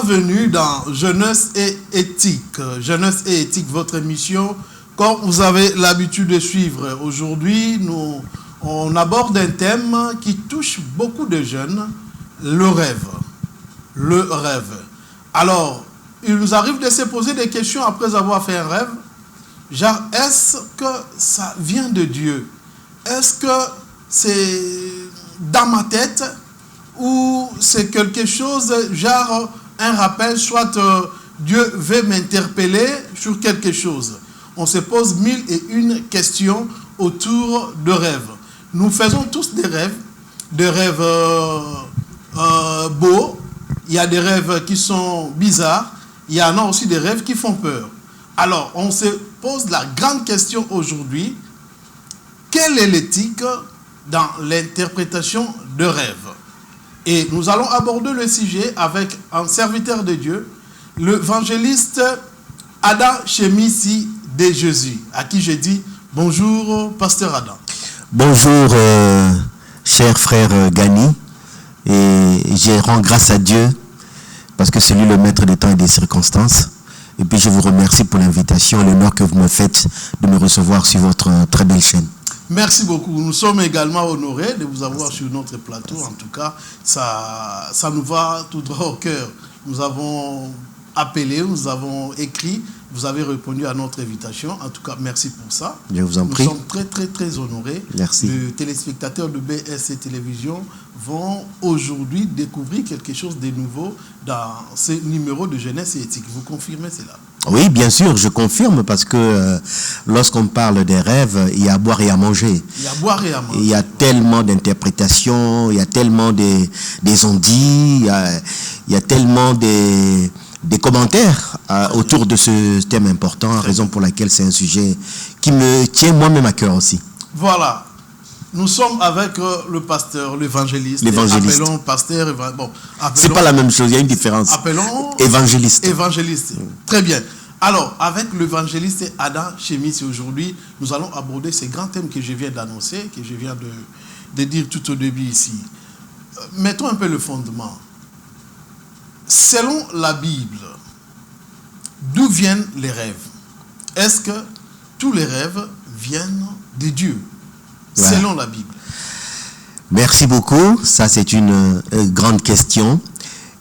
bienvenue dans Jeunesse et Éthique. Jeunesse et Éthique, votre émission, comme vous avez l'habitude de suivre. Aujourd'hui, on aborde un thème qui touche beaucoup de jeunes, le rêve. Le rêve. Alors, il nous arrive de se poser des questions après avoir fait un rêve. Genre, est-ce que ça vient de Dieu? Est-ce que c'est dans ma tête? Ou c'est quelque chose, genre un rappel, soit Dieu veut m'interpeller sur quelque chose. On se pose 1001 questions autour de rêves. Nous faisons tous des rêves beaux. Il y a des rêves qui sont bizarres. Il y en a aussi des rêves qui font peur. Alors, on se pose la grande question aujourd'hui. Quelle est l'éthique dans l'interprétation de rêves? Et nous allons aborder le sujet avec un serviteur de Dieu, l'évangéliste Adam Chemissi de Jésus, à qui je dis bonjour, pasteur Adam. Bonjour, cher frère Gani, et je rends grâce à Dieu parce que c'est lui le maître des temps et des circonstances. Et puis je vous remercie pour l'invitation et l'honneur que vous me faites de me recevoir sur votre très belle chaîne. Merci beaucoup. Nous sommes également honorés de vous avoir sur notre plateau. En tout cas, ça nous va tout droit au cœur. Nous avons appelé, nous avons écrit, vous avez répondu à notre invitation. En tout cas, merci pour ça. Je vous en prie. Nous sommes très, très, très honorés. Merci. Les téléspectateurs de BSC Télévision vont aujourd'hui découvrir quelque chose de nouveau dans ce numéro de Jeunesse et Éthique. Vous confirmez cela? Oui, bien sûr, je confirme parce que lorsqu'on parle des rêves, il y a à boire et à manger. Il y a à boire et à manger. Il y a tellement d'interprétations, il y a tellement des on-dit, il y a tellement des commentaires autour de ce thème important, raison pour laquelle c'est un sujet qui me tient moi-même à cœur aussi. Voilà. Nous sommes avec le pasteur, l'évangéliste. L'évangéliste. Appelons pasteur, c'est pas la même chose, il y a une différence. Appelons évangéliste. Évangéliste. Très bien. Alors, avec l'évangéliste Adam Chemissi aujourd'hui, nous allons aborder ces grands thèmes que je viens d'annoncer, que je viens de dire tout au début ici. Mettons un peu le fondement. Selon la Bible, d'où viennent les rêves? Est-ce que tous les rêves viennent de Dieu? Voilà. Selon la Bible. Merci beaucoup. Ça, c'est une grande question.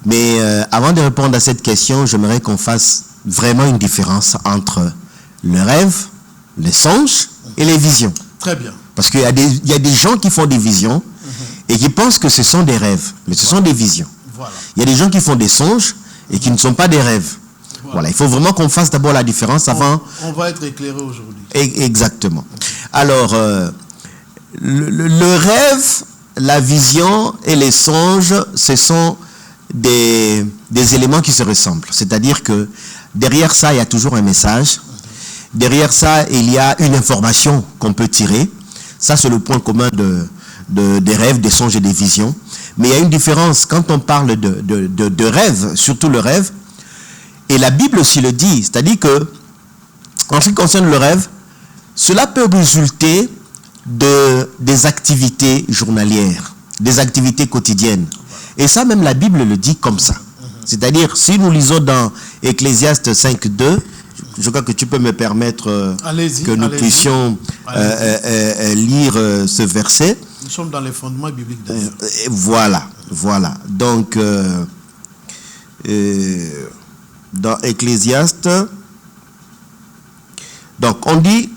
Mais avant de répondre à cette question, j'aimerais qu'on fasse vraiment une différence entre le rêve, les songes et les visions. Très bien. Parce qu'il y a des gens qui font des visions et qui pensent que ce sont des rêves, mais ce sont des visions. Voilà. Il y a des gens qui font des songes et qui ne sont pas des rêves. Voilà. Il faut vraiment qu'on fasse d'abord la différence avant... On va être éclairé aujourd'hui. Exactement. Alors... Le rêve, la vision et les songes, ce sont des éléments qui se ressemblent. C'est-à-dire que derrière ça, il y a toujours un message. Derrière ça, il y a une information qu'on peut tirer. Ça, c'est le point commun des rêves, des songes et des visions. Mais il y a une différence quand on parle de rêve, surtout le rêve. Et la Bible aussi le dit. C'est-à-dire que, en ce qui concerne le rêve, cela peut résulter des activités journalières, des activités quotidiennes. Et ça, même la Bible le dit comme ça. C'est-à-dire, si nous lisons dans Ecclésiaste 5.2, je crois que tu peux me permettre que nous puissions lire ce verset. Nous sommes dans les fondements bibliques d'ailleurs. Voilà. Donc, dans Ecclésiaste, donc on dit,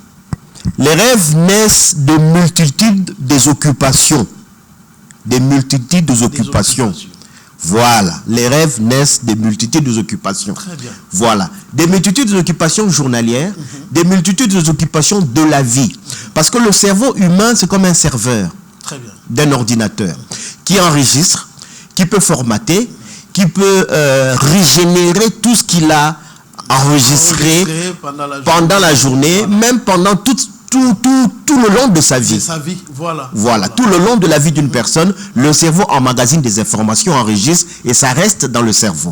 les rêves naissent de multitudes des occupations. Des multitudes des occupations. Voilà. Les rêves naissent des multitudes des occupations. Très bien. Voilà. Des multitudes des occupations journalières, des multitudes des occupations de la vie. Parce que le cerveau humain, c'est comme un serveur d'un ordinateur qui enregistre, qui peut formater, qui peut régénérer tout ce qu'il a enregistré pendant la journée, même pendant tout le long de sa vie. Voilà, tout le long de la vie d'une personne, le cerveau emmagasine des informations, enregistre et ça reste dans le cerveau.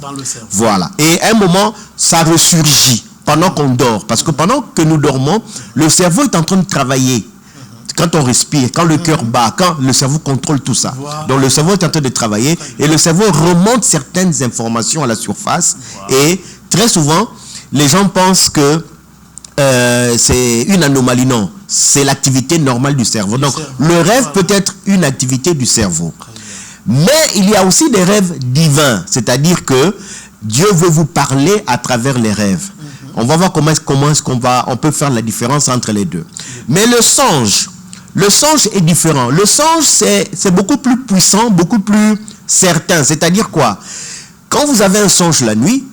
Voilà. Et à un moment, ça ressurgit pendant qu'on dort. Parce que pendant que nous dormons, le cerveau est en train de travailler quand on respire, quand le cœur bat, quand le cerveau contrôle tout ça. Voilà. Donc le cerveau est en train de travailler et le cerveau remonte certaines informations à la surface. Voilà. Et très souvent, les gens pensent que c'est une anomalie. Non, c'est l'activité normale du cerveau. Donc le rêve peut être une activité du cerveau. Mais il y a aussi des rêves divins, c'est-à-dire que Dieu veut vous parler à travers les rêves. On va voir comment est-ce on peut faire la différence entre les deux. Mais le songe est différent. Le songe, c'est beaucoup plus puissant, beaucoup plus certain. C'est-à-dire quoi? Quand vous avez un songe la nuit,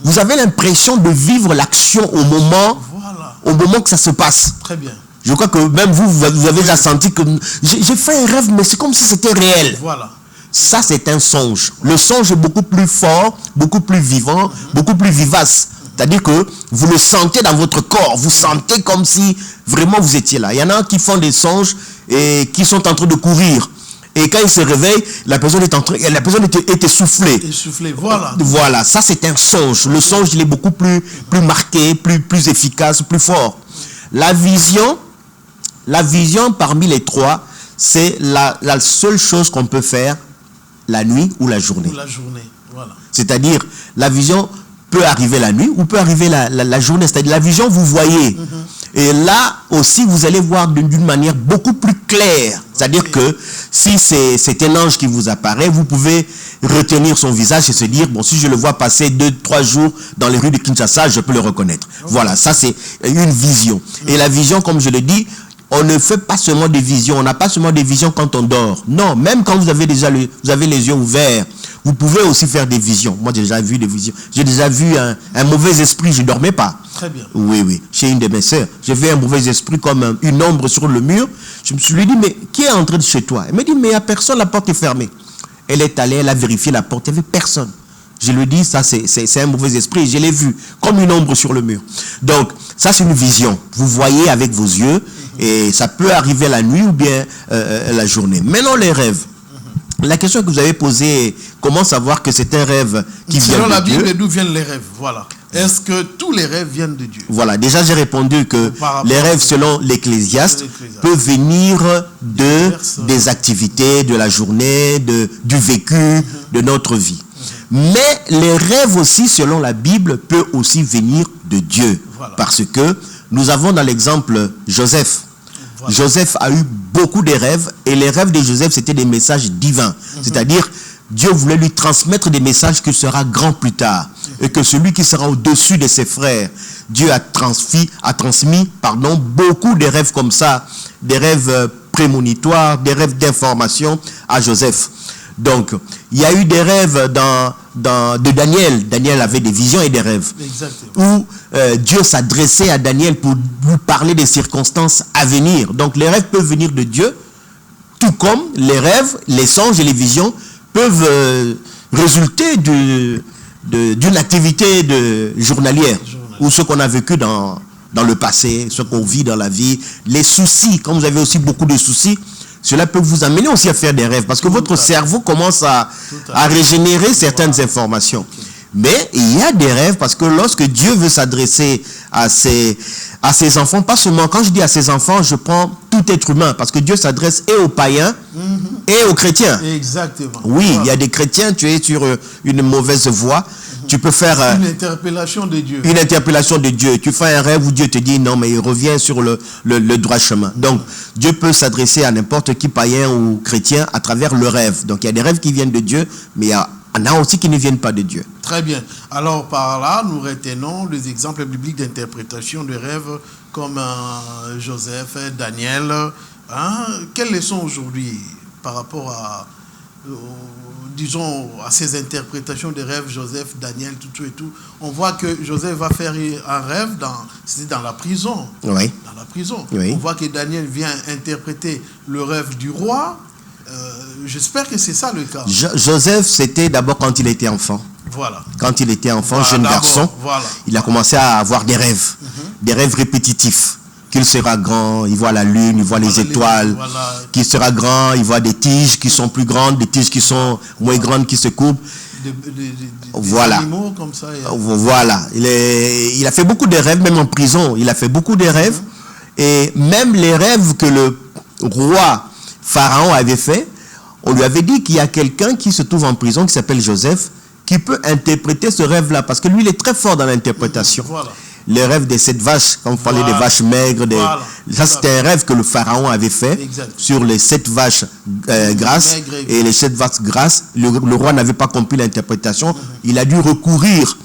vous avez l'impression de vivre l'action au moment que ça se passe. Très bien. Je crois que même vous avez déjà senti que j'ai fait un rêve, mais c'est comme si c'était réel. Voilà. Ça, c'est un songe. Le songe est beaucoup plus fort, beaucoup plus vivant, beaucoup plus vivace. C'est-à-dire que vous le sentez dans votre corps. Vous sentez comme si vraiment vous étiez là. Il y en a qui font des songes et qui sont en train de courir. Et quand ils se réveillent, la personne est essoufflée. Essoufflée, voilà. Voilà, ça c'est un songe. Le songe, il est beaucoup plus marqué, plus efficace, plus fort. La vision parmi les trois, c'est la seule chose qu'on peut faire la nuit ou la journée. Ou la journée, voilà. C'est-à-dire, la vision peut arriver la nuit ou peut arriver la journée. C'est-à-dire, la vision, vous voyez. Et là aussi, vous allez voir d'une manière beaucoup plus claire. C'est-à-dire que si c'est un ange qui vous apparaît, vous pouvez retenir son visage et se dire, bon, si je le vois passer 2-3 jours dans les rues de Kinshasa, je peux le reconnaître. Voilà, ça c'est une vision. Et la vision, comme je le dis, on ne fait pas seulement des visions. On n'a pas seulement des visions quand on dort. Non, même quand vous avez les yeux ouverts, vous pouvez aussi faire des visions. Moi, j'ai déjà vu des visions. J'ai déjà vu un mauvais esprit. Je ne dormais pas. Très bien. Oui. Chez une de mes sœurs. J'ai vu un mauvais esprit comme une ombre sur le mur. Je me suis dit, mais qui est entré de chez toi? Elle m'a dit, mais il n'y a personne, la porte est fermée. Elle est allée, elle a vérifié la porte. Il n'y avait personne. Je lui dis, ça c'est un mauvais esprit. Je l'ai vu comme une ombre sur le mur. Donc, ça c'est une vision. Vous voyez avec vos yeux. Et ça peut arriver la nuit ou bien la journée. Maintenant, les rêves. La question que vous avez posée, comment savoir que c'est un rêve qui vient de Dieu? Selon la Bible, d'où viennent les rêves? Voilà. Est-ce que tous les rêves viennent de Dieu? Voilà, déjà j'ai répondu que les rêves selon l'Ecclésiaste peuvent venir des activités, de la journée, du vécu, de notre vie. Mais les rêves aussi, selon la Bible, peuvent aussi venir de Dieu. Voilà. Parce que nous avons dans l'exemple Joseph. Voilà. Joseph a eu beaucoup de rêves et les rêves de Joseph, c'était des messages divins. C'est-à-dire, Dieu voulait lui transmettre des messages qu'il sera grand plus tard. Et que celui qui sera au-dessus de ses frères, Dieu a transmis beaucoup de rêves comme ça, des rêves prémonitoires, des rêves d'information à Joseph. Donc, il y a eu des rêves de Daniel. Daniel avait des visions et des rêves. Exactement. Où Dieu s'adressait à Daniel pour lui parler des circonstances à venir. Donc, les rêves peuvent venir de Dieu, tout comme les rêves, les songes et les visions peuvent résulter d'une activité journalière. Ou ce qu'on a vécu dans le passé, ce qu'on vit dans la vie, les soucis. Quand vous avez aussi beaucoup de soucis, cela peut vous amener aussi à faire des rêves parce que votre cerveau commence à régénérer certaines informations. Mais il y a des rêves parce que lorsque Dieu veut s'adresser à ses enfants, pas seulement, quand je dis à ses enfants, je prends tout être humain parce que Dieu s'adresse et aux païens et aux chrétiens. Exactement. Oui, il y a des chrétiens, tu es sur une mauvaise voie. Tu peux faire une interpellation de Dieu. Une interpellation de Dieu. Tu fais un rêve où Dieu te dit non, mais il revient sur le droit chemin. Donc, Dieu peut s'adresser à n'importe qui, païen ou chrétien, à travers le rêve. Donc, il y a des rêves qui viennent de Dieu, mais il y en a aussi qui ne viennent pas de Dieu. Très bien. Alors, par là, nous retenons les exemples bibliques d'interprétation de rêves comme Joseph, Daniel. Quelles leçons aujourd'hui par rapport à disons, à ces interprétations des rêves, Joseph, Daniel, tout et tout, on voit que Joseph va faire un rêve c'était dans la prison. Oui. Dans la prison. Oui. On voit que Daniel vient interpréter le rêve du roi. J'espère que c'est ça le cas. Joseph, c'était d'abord quand il était enfant. Voilà. Quand il était enfant, jeune garçon, il a commencé à avoir des rêves, des rêves répétitifs. Qu'il sera grand, il voit la lune, il voit les étoiles, qu'il sera grand, il voit des tiges qui sont plus grandes, des tiges qui sont moins grandes qui se coupent. Voilà. Animaux comme ça, voilà. Il a fait beaucoup de rêves, même en prison, il a fait beaucoup de rêves. Et même les rêves que roi Pharaon avait fait, on lui avait dit qu'il y a quelqu'un qui se trouve en prison, qui s'appelle Joseph, qui peut interpréter ce rêve-là, parce que lui, il est très fort dans l'interprétation. Voilà. Le rêve de cette vache, quand vous parlez des vaches maigres, ça c'était un rêve que le Pharaon avait fait sur les 7 vaches grasses, et les 7 vaches grasses, le roi n'avait pas compris l'interprétation, il a dû recourir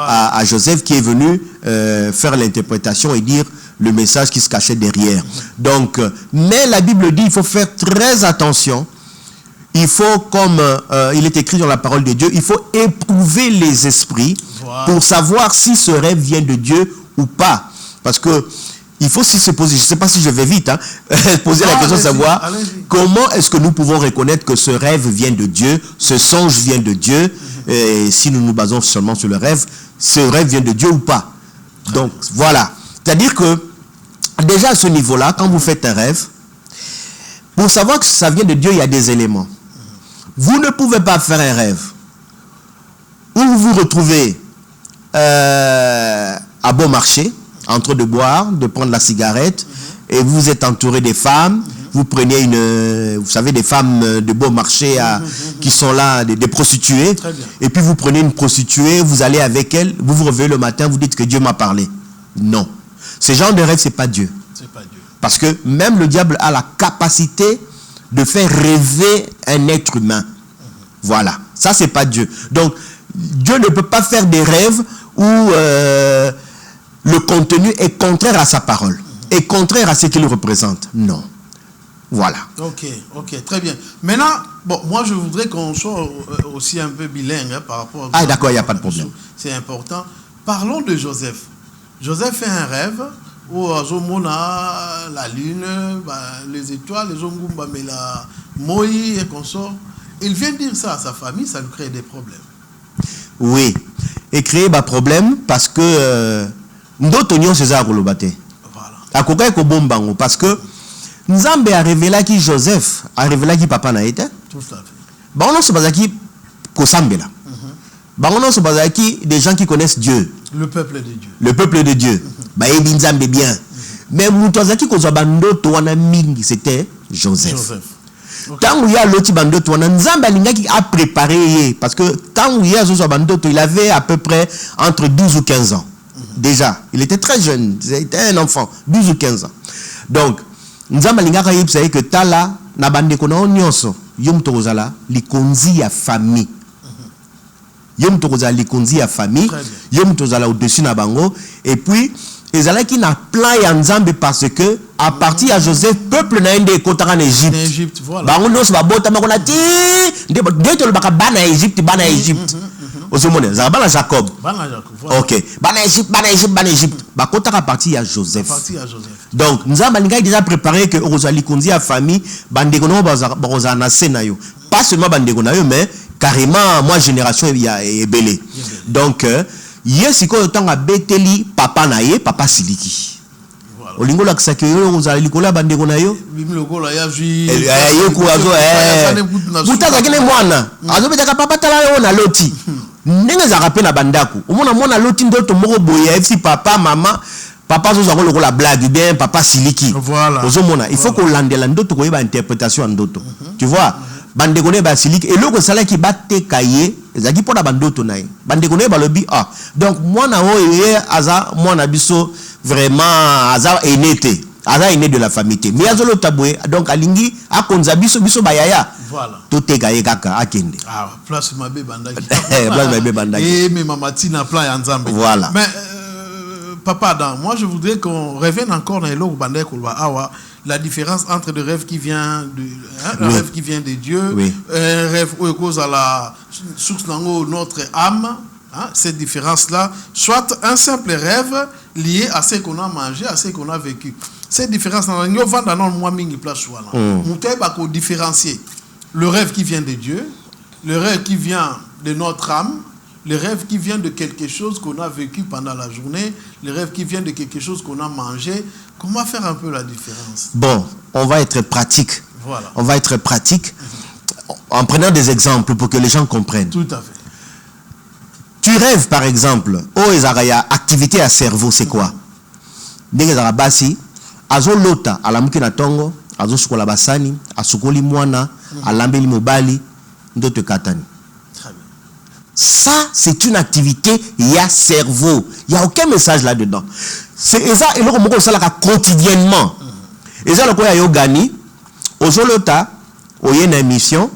à Joseph qui est venu faire l'interprétation et dire le message qui se cachait derrière. Donc, mais la Bible dit, il faut faire très attention. Il faut, comme il est écrit dans la parole de Dieu, il faut éprouver les esprits pour savoir si ce rêve vient de Dieu ou pas. Parce que il faut se poser, je ne sais pas si je vais vite, poser la question de savoir comment est-ce que nous pouvons reconnaître que ce rêve vient de Dieu, ce songe vient de Dieu, et si nous nous basons seulement sur le rêve, ce rêve vient de Dieu ou pas. Donc voilà. C'est-à-dire que déjà à ce niveau-là, quand vous faites un rêve, pour savoir que ça vient de Dieu, il y a des éléments. Vous ne pouvez pas faire un rêve où vous vous retrouvez à bon marché, en train de boire, de prendre la cigarette, et vous êtes entouré des femmes, vous prenez vous savez, des femmes de bon marché qui sont là, des prostituées, et puis vous prenez une prostituée, vous allez avec elle, vous vous réveillez le matin, vous dites que Dieu m'a parlé. Non. Ce genre de rêve, c'est pas Dieu. C'est pas Dieu. Parce que même le diable a la capacité de faire rêver un être humain. Voilà. Ça, c'est pas Dieu. Donc, Dieu ne peut pas faire des rêves où le contenu est contraire à sa parole, est contraire à ce qu'il représente. Non. Voilà. Ok, très bien. Maintenant, bon, moi, je voudrais qu'on soit aussi un peu bilingue par rapport à... Ah, d'accord, il n'y a pas de problème. C'est important. Parlons de Joseph. Joseph fait un rêve où Azomona, la lune, les étoiles, les Ongumba, mais la Moïse et consort. Il vient dire ça à sa famille, ça lui crée des problèmes. Oui, et créer des problèmes parce que d'autres unions c'est ça Voilà. À quoi que parce que Nzambe a révélé qui Joseph a révélé qui papa n'a été. Tout à fait. Bah on se base qui Kosambela. Bah on se base qui des gens qui connaissent Dieu. Le peuple de Dieu. Le peuple de Dieu. Bah et Nzambe bien. Mais Moutozaki Kozabando Toana Mingi c'était Joseph. Tant où il y a l'autre bandoto, Nzambe qui a préparé, parce que tant où il y a ce bandoto, il avait à peu près entre 12 ou 15 ans. Déjà, il était très jeune, c'était un enfant, 12 ou 15 ans. Donc, Nzambe Lingaka Yip, c'est que Tala, Nabande Kona Nyonso, Yom Torozala, Likonzi à famille. Yom Torozala, Likonzi à famille, Yom Torozala au-dessus Nabango, et puis, et zala qui n'a plein Nzambe parce que à partir de Joseph peuple n'a ende kotaka en Égypte. Voilà. Ba on se ba bota makona ti de to baka bana Égypte. Osomone za bana Jacob. Bana Jacob. Voilà. OK. Bana Égypte. Ba kotaka à partir de Joseph. Donc Nzambe linga déjà préparé que Rosali Konzi a famille bandeko no ba na senayo. Pas seulement bandeko na yo mais carrément moi génération est belé. Donc yes ko tanga beteli papa na ye papa siliki. Olingo la kisaki yo ozali likola bandeko na yo. Bimlokola ya jui. Yo ku azo Butaza kene mwana. Azo betaka papa tala yo na loti. Ndenge za rappel na bandako. Omona mwana loti ndoto moko boye FC papa mama papa zo zako lokola blague bien papa siliki. Voilà. Ozomona il faut qu'on landela ndoto ko yeba interprétation ndoto. Tu vois? Bandeko ne ba siliki et loko sala ki batte kaye ezaki pona bandoto naye. Bandeko ne ba lobi donc mwana oye aza mwana biso vraiment aza enete. Aza aîné de la famille. Mais azolo taboué donc alingi akonza biso bayaya. Voilà. Tout est gaé kaka akende. Place mabe bandaki. Place mabe bandaki. Et mais mamatina plan ya Nzambe. Voilà. Mais papa Adam, moi je voudrais qu'on revienne encore dans le bandai kolwa awa la différence entre le rêve qui vient de rêve qui vient de Dieu, un rêve où cause à la source lango notre âme. Cette différence-là, soit un simple rêve lié à ce qu'on a mangé, à ce qu'on a vécu. Cette différence-là, nous va dans notre moi mingi place soit là. Nous devons différencier le rêve qui vient de Dieu, le rêve qui vient de notre âme, le rêve qui vient de quelque chose qu'on a vécu pendant la journée, le rêve qui vient de quelque chose qu'on a mangé. Comment faire un peu la différence? Bon, on va être pratique. Voilà. On va être pratique en prenant des exemples pour que les gens comprennent. Tout à fait. Tu rêves par exemple, activité à cerveau, c'est quoi? Ndenge za basi, azo lota ala mukina tongo, azo sukola basani, asukoli mwana, alambeli mobali, ndoto katani. Ça, c'est une activité, il y a cerveau. Il n'y a aucun message là-dedans. C'est ça, et là, ça quotidiennement. Et ça, il y a gagné. Aujourd'hui, il y a une émission.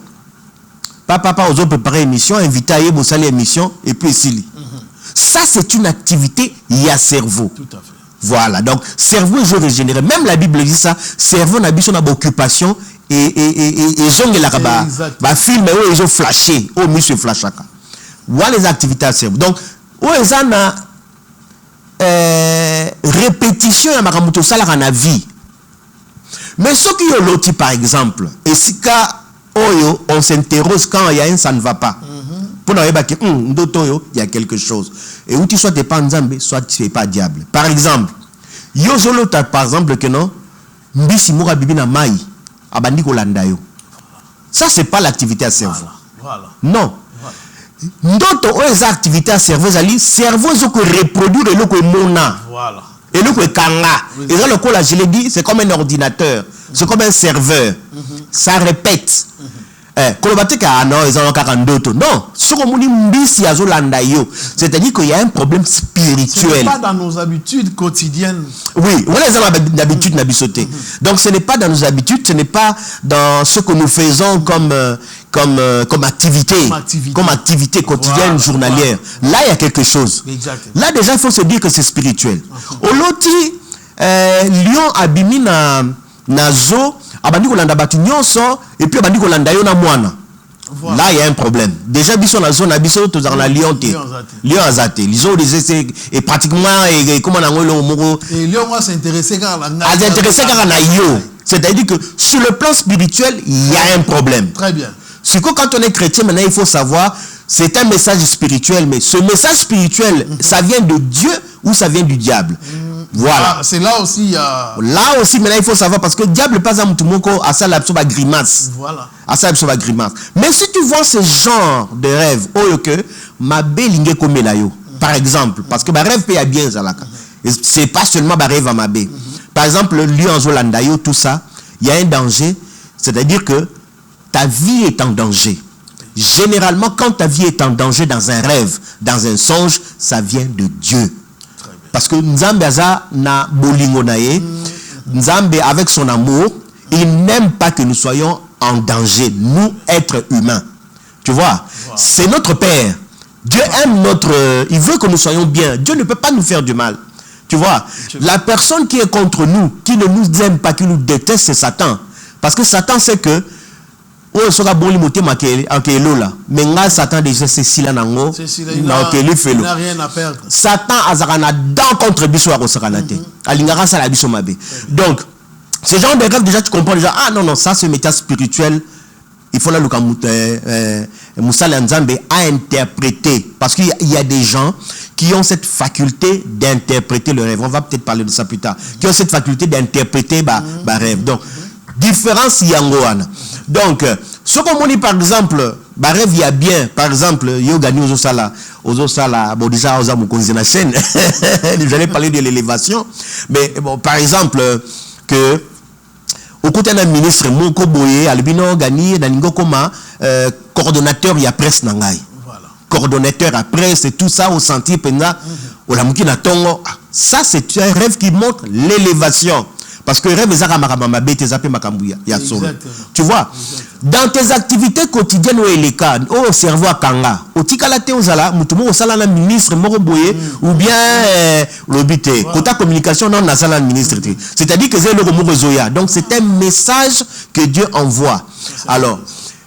Papa, ils ont préparé une émission, invité à y avoir une émission, et puis ici. Ça, c'est une activité, il y a cerveau. Tout à fait. Voilà, donc, cerveau est régénéré. Même la Bible dit ça, cerveau n'a pas d'occupation, et ils ont des films, ils ont flashé, ils ont flashé. Voilà les activités à cerveau. Donc, ils ont répétition à Makamuto Salah en vie. Mais ce qui est l'autre, par exemple, et si on s'interroge quand il y a un, ça ne va pas. Pour nous dire il y a quelque chose. Et où tu sois pas Nzambe, soit tu n'es pas diable. Par exemple, par exemple, que non, Mbisi Moura Bibi na Mai, Abandi Kolandayo. Ça, c'est pas l'activité à cerveau. Voilà. Non. D'autres activités à cerveau, cerveau, ils ont reproduire et le mona. Voilà. Et le kanga. Et là, le coup, là, je l'ai dit, c'est comme un ordinateur. C'est comme un serveur. Ça répète. Non, c'est-à-dire qu'il y a un problème spirituel. Ce n'est pas dans nos habitudes quotidiennes. Oui, voilà les habitudes n'habitudes. Donc ce n'est pas dans nos habitudes, ce n'est pas dans ce que nous faisons comme activité quotidienne, journalière. Là, il y a quelque chose. Exactement. Là, déjà, il faut se dire que c'est spirituel. Au loti, Lyon abimi na zo, abandi kolanda batu nyonso, et puis abandi kolanda yo na mwana. Voilà. Là, il y a un problème. Déjà, biso na zone, biso to dans la Lyon te. Lyon azate. Lyon des et pratiquement et comment on a le mot. Et Lyon va s'intéresser quand la c'est-à-dire que sur le plan spirituel, il y a un problème. Très bien. C'est que quand on est chrétien, maintenant, il faut savoir, c'est un message spirituel, mais ce message spirituel, ça vient de Dieu ou ça vient du diable. Voilà. Ah, c'est là aussi, il y a... Là aussi, maintenant, il faut savoir, parce que le diable, pas un moutoumoko, à ça, la grimace. Voilà. À ça, la grimace. Mais si tu vois ce genre de rêve, oh, que, ma belle comme yo, par exemple, parce que ma rêve paye bien, Zalaka. C'est pas seulement ma rêve à ma bé. Par exemple, le lieu en Zolandayo, tout ça, il y a un danger, c'est-à-dire que ta vie est en danger. Généralement, quand ta vie est en danger dans un rêve, dans un songe, ça vient de Dieu. Parce que Nzambe aza na bolingo nae, Nzambe avec son amour, il n'aime pas que nous soyons en danger, nous, êtres humains. Tu vois, c'est notre Père. Dieu aime il veut que nous soyons bien. Dieu ne peut pas nous faire du mal. Tu vois, la personne qui est contre nous, qui ne nous aime pas, qui nous déteste, c'est Satan. Parce que Satan sait que mais Satan déjà c'est il n'a rien à perdre. Satan a dans contre biso à alingara ça la biso mabe. Donc ce genre de rêve déjà tu comprends déjà, ah non ça c'est métier spirituel. Il faut là le Moussa Nzambe a interprété, parce qu'il y a des gens qui ont cette faculté d'interpréter le rêve. On va peut-être parler de ça plus tard. Qui ont cette faculté d'interpréter le rêve. Donc différence yangoana. Donc, ce qu'on dit par exemple, rêve il y a bien, par exemple, yo gagné aux sala, bon déjà aux amours qu'on la chaîne. J'allais parler de l'élévation, mais bon, par exemple que au côté d'un ministre Moko Boye, albino gagné dans koma coordonnateur il y a presse nangai. Voilà. Coordonnateur à presse et tout ça au sentier penda au lamuki na tongo. Ça c'est un rêve qui montre l'élévation. Parce que rêve tu vois, dans tes activités quotidiennes où il est cas, au cerveau à Kanga, au Tikalate Ozala, Moutoumou Osala ministre Moroboye, ou bien l'obité, Kota communication non Nasala ministre. C'est-à-dire que c'est le Morozoya. Donc c'est un message que Dieu envoie. Alors,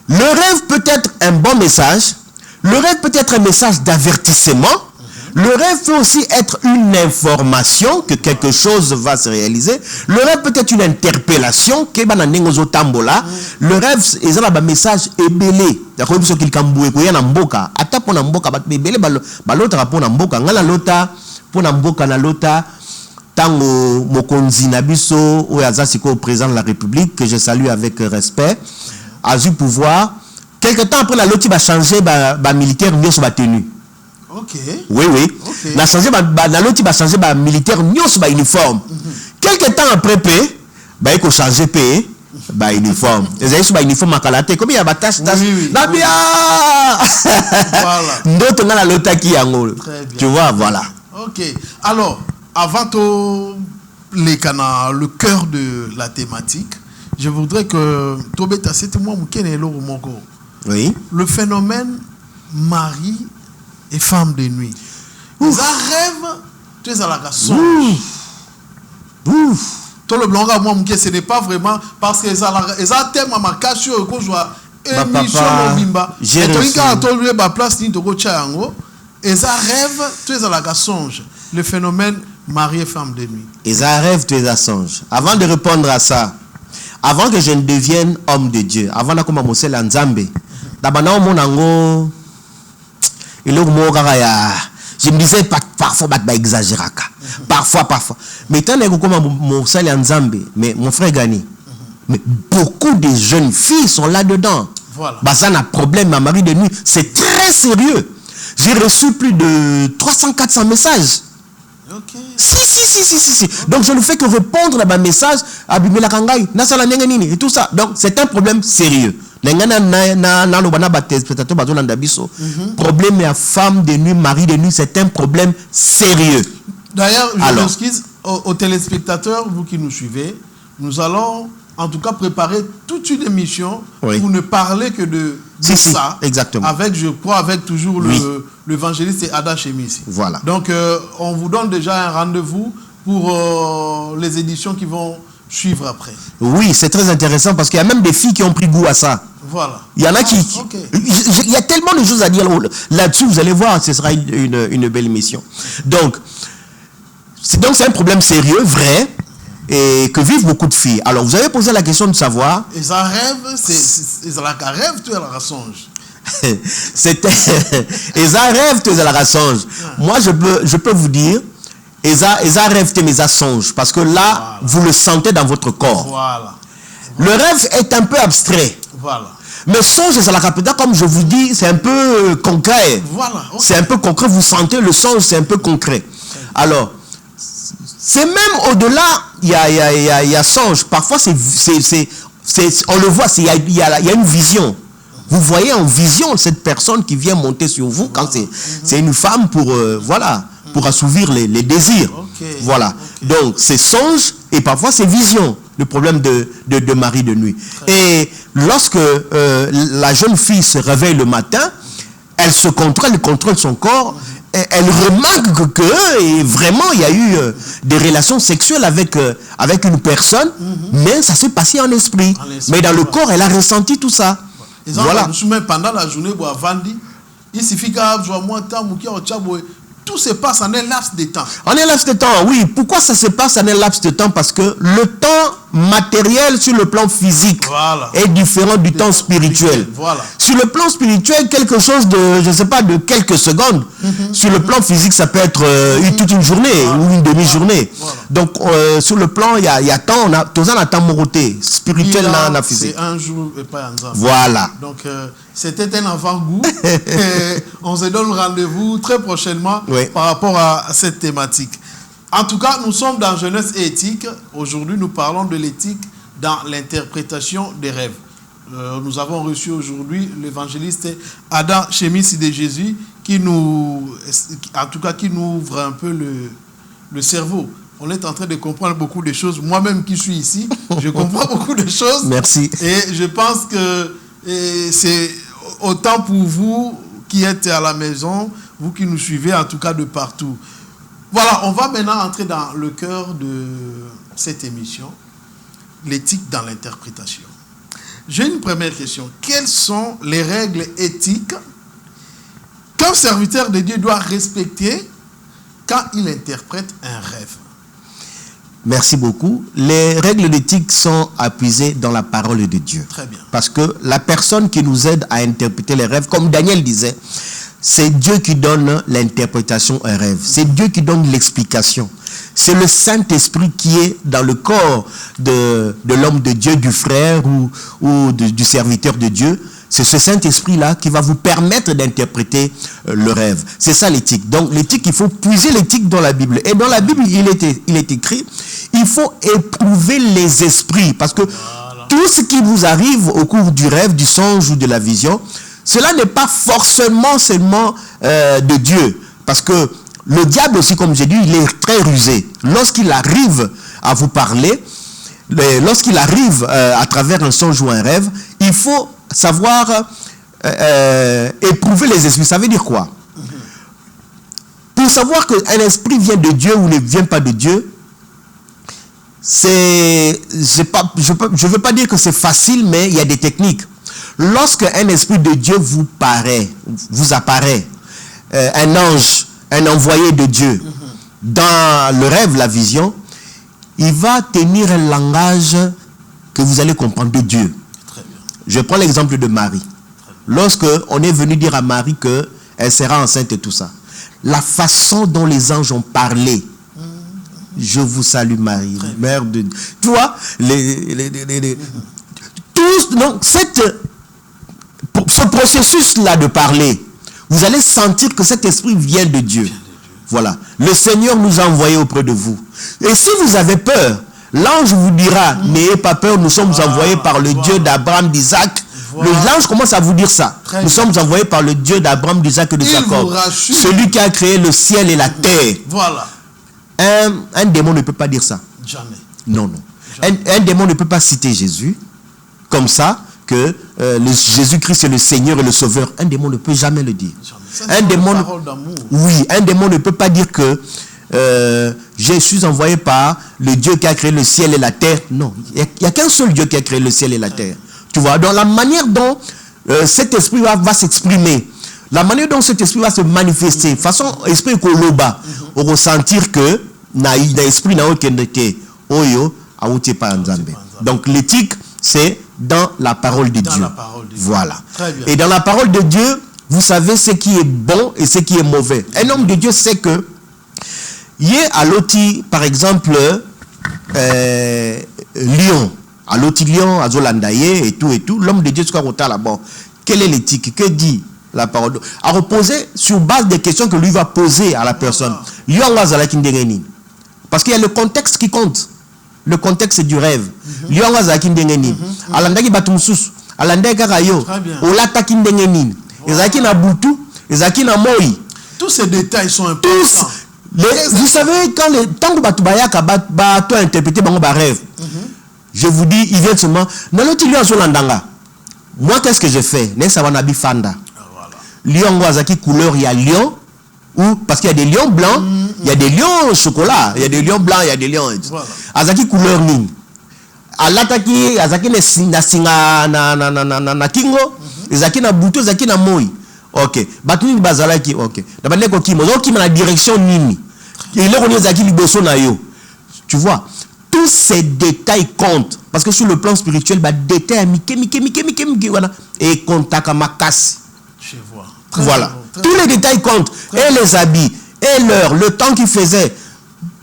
le rêve peut être un bon message, le rêve peut être un message d'avertissement. Le rêve peut aussi être une information que quelque chose va se réaliser. Le rêve peut être une interpellation. Le rêve est un message ébélé. D'accord, ce qu'il camboué, qu'il y a un mboka. Ata pour mboka, ébélé, l'autre pour mboka. Ngala lota pour mboka na lota. Tango mokonzi nabiso ou yazasiko président de la République que je salue avec respect a eu pouvoir. Quelque temps après la loti va changer, militaire mieux sur la tenue. Ok. Oui. Okay. La changé l'autre va changer militaire uniforme. Quelque temps après il faut changer Bah, uniforme. Les aïeux sont uniforme à Kalate. Comme il y a batache, oui. Voilà. D'autres, on a la lotaki yango. Tu vois, voilà. Ok. Alors, avant tout, le cœur de la thématique, je voudrais que Tobeta, c'était moi, oui. Le phénomène mari et femme de nuit. Ils rêvent, tu es à la songe. Tout le blanc, moi, ce n'est pas vraiment parce que ça a thème à ma cache sur le joie. Émission Bimba. Et tu as trouvé ma place ni de Gochayango. Et ça rêve, tu es à la songe. Le phénomène mari et femme de nuit. Et ça rêve, tu es à songe. Avant de répondre à ça, avant que je ne devienne homme de Dieu, avant de commencer la Nzambe, d'abord, mon je me disais parfois exagérer. Parfois. Mais tant que mais mon frère Gani, mais beaucoup de jeunes filles sont là-dedans. Voilà. Bah, ça a un problème, ma mari de nuit. C'est très sérieux. J'ai reçu plus de 300-400 messages. Ok. Si. Donc je ne fais que répondre à ma message et tout ça. Donc c'est un problème sérieux. Problème à femme de nuit, mari de nuit, c'est un problème sérieux. D'ailleurs, je m'excuse aux téléspectateurs, vous qui nous suivez, nous allons en tout cas préparer toute une émission pour ne parler que de ça. Exactement. Avec, je crois, avec toujours l'évangéliste Ada Chemissi. Voilà. Donc, on vous donne déjà un rendez-vous pour les éditions qui vont suivre après. Oui, c'est très intéressant parce qu'il y a même des filles qui ont pris goût à ça. Voilà. Il y en a il y a tellement de choses à dire là-dessus, vous allez voir, ce sera une belle émission. Donc, c'est un problème sérieux, vrai, et que vivent beaucoup de filles. Alors, vous avez posé la question de savoir... Et ça rêve, c'est la rêve, tu es la songe. Et ça rêve, tu es la songe. Moi, je peux vous dire, et ça rêve, tu es la songe, parce que là, vous le sentez dans votre corps. Voilà. Le rêve est un peu abstrait. Voilà. Mais songe, c'est la capitale, comme je vous dis, c'est un peu concret. Voilà. Okay. C'est un peu concret, vous sentez le songe, c'est un peu concret. Alors, c'est même au-delà, il y a songe. Parfois, on le voit, il y a une vision. Vous voyez en vision cette personne qui vient monter sur vous quand c'est une femme pour assouvir les désirs. Okay. Voilà. Okay. Donc, c'est songe et parfois c'est vision. Le problème de mari de nuit. Et lorsque la jeune fille se réveille le matin, elle contrôle son corps, et elle remarque que vraiment il y a eu des relations sexuelles avec une personne, mais ça s'est passé en esprit. Mais dans le corps, elle a ressenti tout ça. Voilà. Pendant la journée, il suffit tout se passe en un laps de temps. En un laps de temps, oui. Pourquoi ça se passe en un laps de temps? Parce que le temps matériel sur le plan physique est différent du temps spirituel. Voilà. Sur le plan spirituel, quelque chose de, je ne sais pas, de quelques secondes. Sur le plan physique, ça peut être toute une journée ou une demi-journée. Donc, sur le plan, il y a temps, on a temps moroté, spirituel, na physique. C'est un jour et pas un an. Voilà. Donc, c'était un avant-goût. On se donne rendez-vous très prochainement par rapport à cette thématique. En tout cas, nous sommes dans Jeunesse et éthique. Aujourd'hui, nous parlons de l'éthique dans l'interprétation des rêves. Nous avons reçu aujourd'hui l'évangéliste Adam Chemissi de Jésus qui nous ouvre un peu le cerveau. On est en train de comprendre beaucoup de choses. Moi-même qui suis ici, je comprends beaucoup de choses. Merci. Et je pense que c'est autant pour vous qui êtes à la maison, vous qui nous suivez en tout cas de partout. Voilà, on va maintenant entrer dans le cœur de cette émission, l'éthique dans l'interprétation. J'ai une première question. Quelles sont les règles éthiques qu'un serviteur de Dieu doit respecter quand il interprète un rêve? Merci beaucoup. Les règles d'éthique sont appuisées dans la parole de Dieu. Très bien. Parce que la personne qui nous aide à interpréter les rêves, comme Daniel disait, c'est Dieu qui donne l'interprétation un rêve. C'est Dieu qui donne l'explication. C'est le Saint-Esprit qui est dans le corps de l'homme de Dieu, du frère ou du serviteur de Dieu. C'est ce Saint-Esprit-là qui va vous permettre d'interpréter le rêve. C'est ça l'éthique. Donc l'éthique, il faut puiser l'éthique dans la Bible. Et dans la Bible, il est écrit, il faut éprouver les esprits. Parce que tout ce qui vous arrive au cours du rêve, du songe ou de la vision, cela n'est pas forcément seulement de Dieu. Parce que le diable aussi, comme j'ai dit, il est très rusé. Lorsqu'il arrive à vous parler, lorsqu'il arrive à travers un songe ou un rêve, il faut savoir éprouver les esprits. Ça veut dire quoi? Pour savoir qu'un esprit vient de Dieu ou ne vient pas de Dieu, je ne veux pas dire que c'est facile, mais il y a des techniques. Lorsque un esprit de Dieu vous apparaît, un ange, un envoyé de Dieu, dans le rêve, la vision, il va tenir un langage que vous allez comprendre de Dieu. Très bien. Je prends l'exemple de Marie. Lorsque on est venu dire à Marie qu'elle sera enceinte et tout ça, la façon dont les anges ont parlé, je vous salue Marie, mère de Dieu. Tu vois, donc ce processus-là de parler, vous allez sentir que cet esprit vient de Dieu. Voilà. Le Seigneur nous a envoyés auprès de vous. Et si vous avez peur, l'ange vous dira, n'ayez pas peur, nous sommes envoyés par le Dieu d'Abraham, d'Isaac. L'ange commence à vous dire ça. Nous sommes envoyés par le Dieu d'Abraham, d'Isaac et de Jacob. Celui qui a créé le ciel et la terre. Voilà. Un démon ne peut pas dire ça. Jamais. Non. Un démon ne peut pas citer Jésus comme ça, que Jésus-Christ est le Seigneur et le Sauveur. Un démon ne peut jamais le dire. Un démon ne peut pas dire que je suis envoyé par le Dieu qui a créé le ciel et la terre. Non, il n'y a qu'un seul Dieu qui a créé le ciel et la terre. Tu vois, dans la manière dont cet esprit va s'exprimer, la manière dont cet esprit va se manifester, façon esprit koloba, on ressentir que na esprit na okendete oyo awuti pa nzambe. Donc l'éthique, c'est dans la parole de Dieu. Voilà. Et dans la parole de Dieu, vous savez ce qui est bon et ce qui est mauvais. Un homme de Dieu sait que y est à l'oti, par exemple, Lion, à l'oti Lion, à Zolandaye et tout, l'homme de Dieu sera au là-bas. Quelle est l'éthique? Que dit la parole? À reposer sur base des questions que lui va poser à la personne. Lion va zala kindengeni. Parce qu'il y a le contexte qui compte. Le contexte du rêve. Lion va zala kindengeni. Alandaki batumsus. Alandaki kakayo. Olata kindengeni. Ezaki na butu. Ezaki na moi. Tous ces détails sont importants. Vous savez, tant que Batubayaka bato interprété bango ba rêve, je vous dis, il vient seulement. Naloti lion zolandanga. Moi, qu'est-ce que je fais? Nesawanabi fanda. Lion wazaki couleur, il y a lion. Ou parce qu'il y a des lions blancs, il y a des lions au chocolat, il y a des lions blancs, il y a des lions. Azaki couleur ning. Alataki azaki na singa na kingo, azaki na buto, azaki na moi. Ok. Batuni bazalaki, ok. D'abord ko kimo, donc na direction nini. Et là on est azaki liboso na yo. Tu vois, tous ces détails comptent parce que sur le plan spirituel, bah détails mike voilà et contaka makasi. Je vois. Voilà. Tous les détails comptent. Et les habits, et l'heure, le temps qu'il faisait.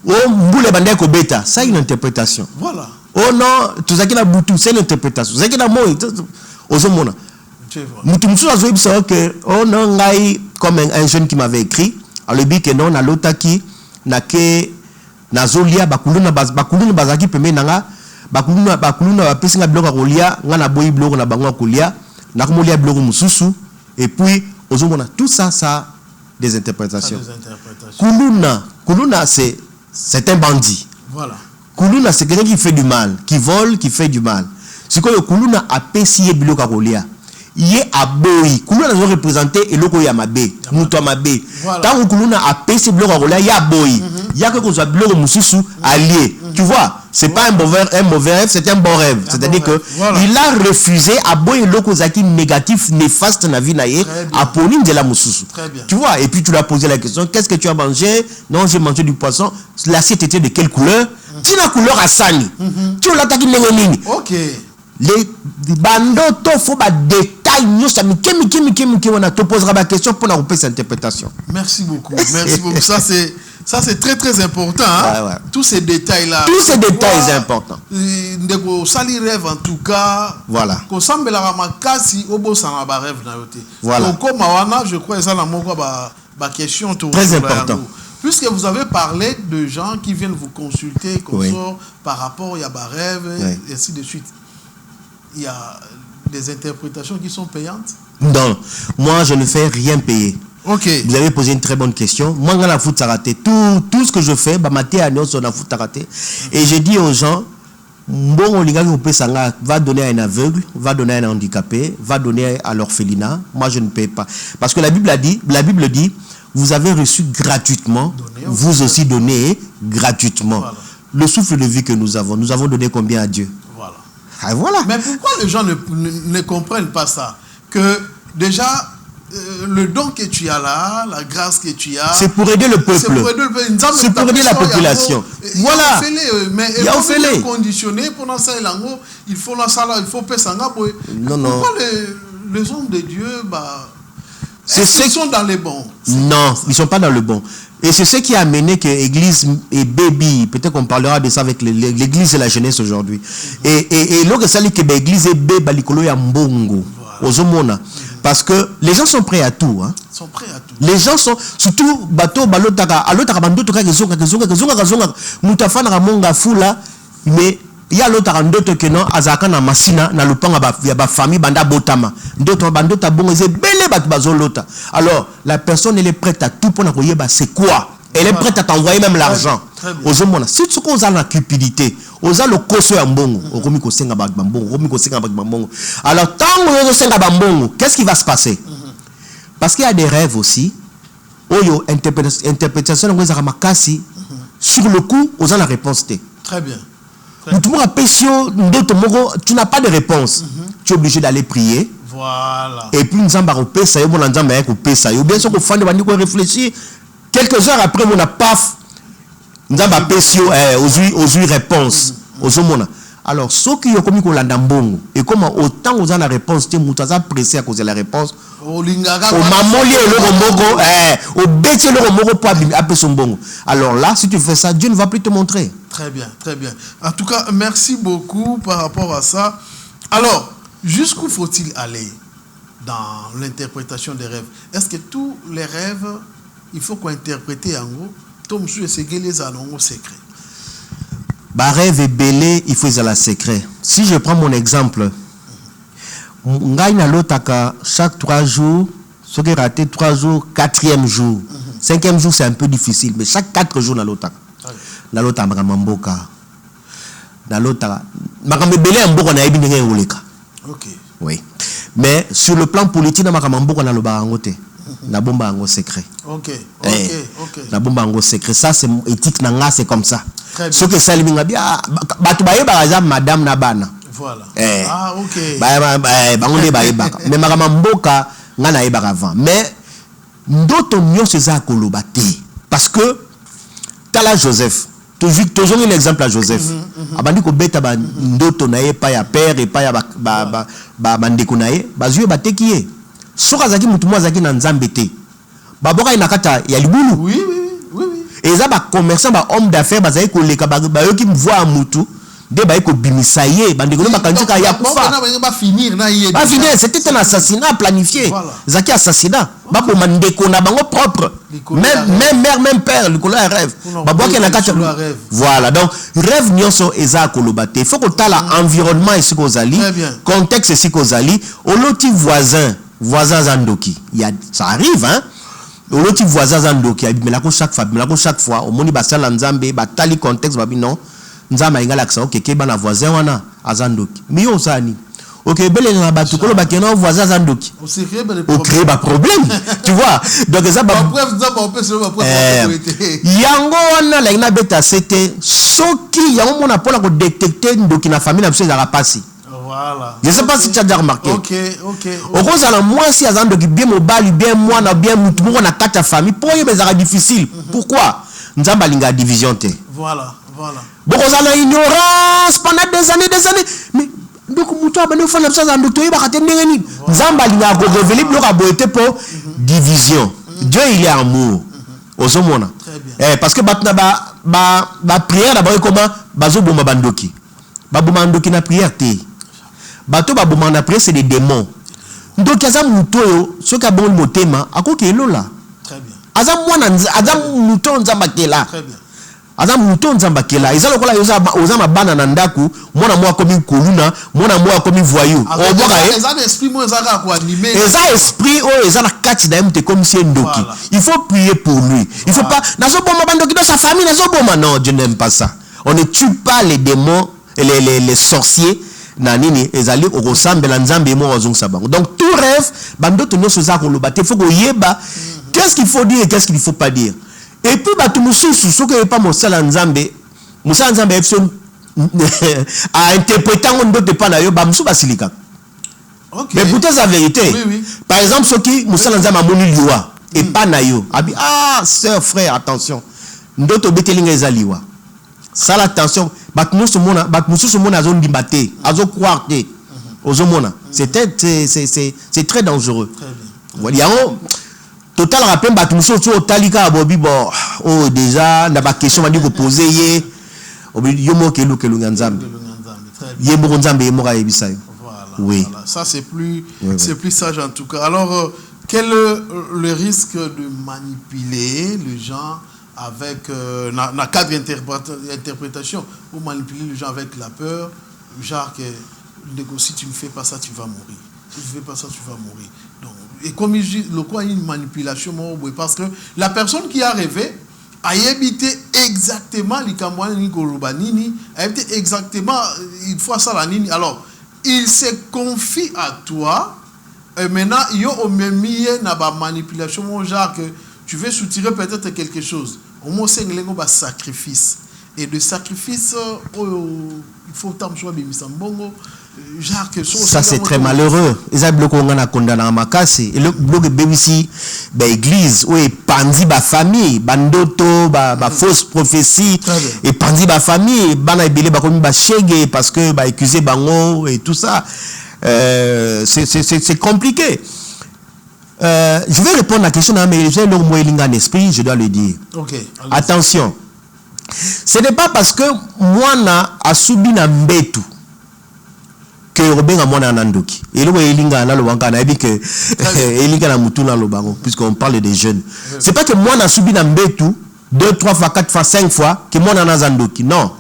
Oh, mboule bandé ko beta, ça une interprétation. Voilà. Oh non, tout ça qui na butu, c'est une interprétation. Ça qui na moi, ozomona. Mutumsu a dit que oh non, comme un jeune qui m'avait écrit, alors il dit que non, na lotaki na ke na zolia bakuluna bazaki peme nanga bakuluna bapesi nga bloka kolia nga na boyi bloka na bango kolia na komolia bloka mususu et puis ozomona tout ça a des interprétations. Kuluna c'est un bandit. Voilà. Kuluna c'est quelqu'un qui fait du mal, qui vole, qui fait du mal. C'est que Kuluna a pesi bloka kolia. Yé a boyi. Kuluna nous représenter et loko ya mabe, muto mabe. Tant que Kuluna a pesi bloka kolia ya boyi. Ya que soit bloka mususu allié. Tu vois, c'est pas un mauvais rêve, c'est un bon rêve. C'est-à-dire que il a refusé à boyi loko zaki négatif, néfaste na vie naye, à poni de la mususu. Tu vois, et puis tu lui as posé la question, qu'est-ce que tu as mangé? Non, j'ai mangé du poisson. L'assiette était de quelle couleur? Tina couleur à sani. Tu l'as attaqué nini? OK. Les bandoto faut ba détail nous ça miki on a te posera la question pour la repérer cette interprétation. Merci beaucoup. Merci beaucoup. Ça c'est très très important hein? Ouais. Tous ces détails là. Tous ces détails importants. Ndeko sali rêve en tout cas. Voilà. Ko sambela makasi obo sana ba rêve na yote. Voilà. Donc comme wana je crois ça na moko ba question tout. Très important. Puisque vous avez parlé de gens qui viennent vous consulter comme ça par rapport à ba rêve et ainsi de suite. il y a des interprétations qui sont payantes? Non, moi je ne fais rien payer. Ok. Vous avez posé une très bonne question. Moi, dans la foot, ça raté. Tout ce que je fais, bah, maté à nous, sur la foot, ça raté. Et j'ai dit aux gens, bon, va donner à un aveugle, va donner à un handicapé, va donner à l'orphelinat. Moi, je ne paye pas. Parce que la Bible dit, vous avez reçu gratuitement, vous aussi donnez gratuitement. Voilà. Le souffle de vie que nous avons donné combien à Dieu? Voilà. Ah, voilà. Mais pourquoi les gens ne comprennent pas ça? Que déjà, le don que tu as là, la grâce que tu as, c'est pour aider le peuple. C'est pour aider la population. Voilà. Mais il faut conditionner pendant ça, il faut la salle, il faut payer ça. Non, non. Pourquoi les hommes de Dieu, est-ce qu'ils sont dans les bons? Non, ils ne sont pas dans le bon. Et c'est ce qui a amené que l'église et baby, peut-être qu'on parlera de ça avec l'église et la jeunesse aujourd'hui. Et lorsque ça dit que l'église et baby, balikolo ya mbongo, aux homona. Parce que les gens sont prêts à tout. Hein. Ils sont prêts à tout. Les gens sont, surtout, bateau, balotaka, alotaka, bandotoka, kazonga, moutafana, ramonga, fula, mais il y a l'autre d'autres que non, azaka na masina, na lupanga, ba famille, banda botama. D'autres bandota bon, c'est belé bat bazolota. Alors, la personne, elle est prête à tout pour la koyeba, c'est quoi? Elle est prête à t'envoyer même l'argent. Aux hommes, si tu as la cupidité, aux a le koso ya mbongo, au komi ko senga ba mbongo, komi ko senga ba mbongo. Alors, tant que vous senga ba mbongo, qu'est-ce qui va se passer? Parce qu'il y a des rêves aussi. Oyo interprétation de la makasi sur le coup, aux a la réponse T. Très bien. Tu n'as pas de réponse. Tu es obligé d'aller prier. Voilà. Et puis nous avons ça, ou bien sûr qu'on réfléchir. Quelques heures après, on a paf. Nous avons aux réponse. Alors, ceux qui ont commis qu'on l'a d'ambongo, et comment autant vous avez la réponse, tu as pressé à cause de la réponse. Au mamolier, au bêtier, le romogo pour appeler son bongo. Alors là, si tu fais ça, Dieu ne va plus te montrer. Très bien, très bien. En tout cas, merci beaucoup par rapport à ça. Alors, jusqu'où faut-il aller dans l'interprétation des rêves? Est-ce que tous les rêves, il faut qu'on interprète en gros, Tom Sou et les anons secret? Bah, rêve est belé, il faut la secret. Si je prends mon exemple, chaque 3 jours, ce qui est raté 3 jours, 4e jour. 5e jour, c'est un peu difficile, mais chaque 4 jours, na lota makamamboka. Na lota makamebele amboka na yebi ndenge oleka. OK. Oui. Mais sur le plan politique na makamamboka na loba ngote. Na bomba ngo secret. OK. Na bomba ngo secret. Ça c'est éthique na nga, c'est comme ça. Ce que ça liminga bien batu baye ba madame na bana. Voilà. OK. Ba ngone baye baka. Mais makamamboka nga na yeba avant. Mais ndoto nyonso za koloba te parce que tala Joseph. Toujours un exemple à Joseph. Abandi ko beta ba ndoto na ye pa ya père et pa ya ba ndeko na ye bazue batekiye. Soka zaki mutu mo zaki na nzambe te. Baboka inakata ya libulu. Oui. Et ça ba commerçant ba homme d'affaires bazaki ko leka ba yoki mvoa mutu de ba ko bimisaye bandeko na kanjika ya kufa. Ba finir na ye. Ba finir, c'était un assassinat planifié. Voilà. Zaki assassinat. Ba ko mandeko na bango propre. Même mère, même père, le colère rêve. Voilà, donc rêve nyonso eza kolobate. Il faut que tu aies l'environnement ici kozali, contexte ici kozali, oloti voisin zandoki. Ça arrive hein. Oloti voisin zandoki, mais là chaque fois, au moni basala nzambe, batali contexte babi non, nzamba ingala aksa OK, keba voisin wana azandoki. Mais osani OK, belle na batu kolo bakena voisin zandoki. On crée des problèmes. Tu vois. Donc ça yango wana la ina beta c'était soki yango mona pola ko détecter ndoki na famille na biso za pasi. Voilà. Je sais pas si tu as déjà remarqué. OK. Au cause à la moi si azandoki bien mobile bien moi na bien mutu moko na kata famille pour y bezara difficile. Pourquoi? Nzamba linga division te. Voilà. Bon on a ignorance pendant des années mais donc mutu abane fana ça zandoki to yeba katende ngeni. Nzamba linga ko révéler bloka boete pour division. Dieu il est amour. Osomona. Parce que batna ba prière d'abord comment bazo bomba bandoki. Ba bomba bandoki na prière te. Bato ba bomba na prière c'est des démons. Donc azam mutoyo soka bon motema akoki elola. Très bien. Azam muto nzamba kela. Très bien. aza muto nzamba kela eza lokola oza mabana na ndaku mwana mwa komi koluna mwana mwa komi voyou oboka eza esprit mo eza ka ko animer eza esprit o eza na kati na mte comme si ndoki il faut prier pour lui il faut pas nazo boma bandoki dans sa famille nazo boma non je n'aime pas ça on ne tue pas les démons les sorciers na nini ezali okosambela nzambe mo ozongisa bango donc tout rêve bandoto nyonso za ko loba te faut ko yeba qu'est-ce qu'il faut dire et qu'est-ce qu'il ne faut pas dire. Et puis, bah, tout le monde, ce qui n'est pas Moussala Nzambe a interprété un autre pas d'ailleurs, bah, Moussou Basilika. Mais pour la vérité, oui. Par exemple, ceux qui Moussala Nzambe a moni liwa et pas nayo, ah, sœur, frère, attention, d'autres betelinga ezaliwa. Ça, l'attention, bah, Moussou Mona a zone d'imbaté, a zone croire, ozomona. C'est très dangereux. Voilà. Total rappel ba tout so talika bobi bo oh déjà na ba question ba diko poser ye yo mo kelu nzambe ye mo nzambe ye mo ka yebisa yo oui voilà. Ça c'est plus sage en tout cas. Alors quel est le risque de manipuler les gens avec na cadre d'interprétation ou manipuler les gens avec la peur genre que si tu ne fais pas ça tu vas mourir, si tu ne fais pas ça tu vas mourir. Donc, et comme il dit, le quoi une manipulation, parce que la personne qui a rêvé a évité exactement les Kamouani Gorobanini, a évité exactement une fois ça la nini. Alors, il se confie à toi, et maintenant, il y a au même milieu na manipulation, genre que tu veux soutirer peut-être quelque chose. Au moins, c'est un sacrifice. Et de sacrifice, il faut tant choisir Bimisambongo. Ça c'est très malheureux. Ils ont bloqué on condamné à Makasi. Et le bloc BBC, l'église, où est pandi ba famille, bandoto, ba fausse prophétie, et pandi ba famille, bana ibele ba comme ba chege parce que ba accusé bango et tout ça. C'est compliqué. Je vais répondre à la question mais j'ai le mot en esprit, je dois le dire. Okay, attention. Ce n'est pas parce que moi a subi na mbetu que Robin mona nandoki. Et le elinga na lobanka na ebi que elinga na mutu na lobango puisqu'on parle des jeunes. C'est pas que moi na subi na mbetu 2 3 fois 4 fois 5 fois que moi na zandoki. Non.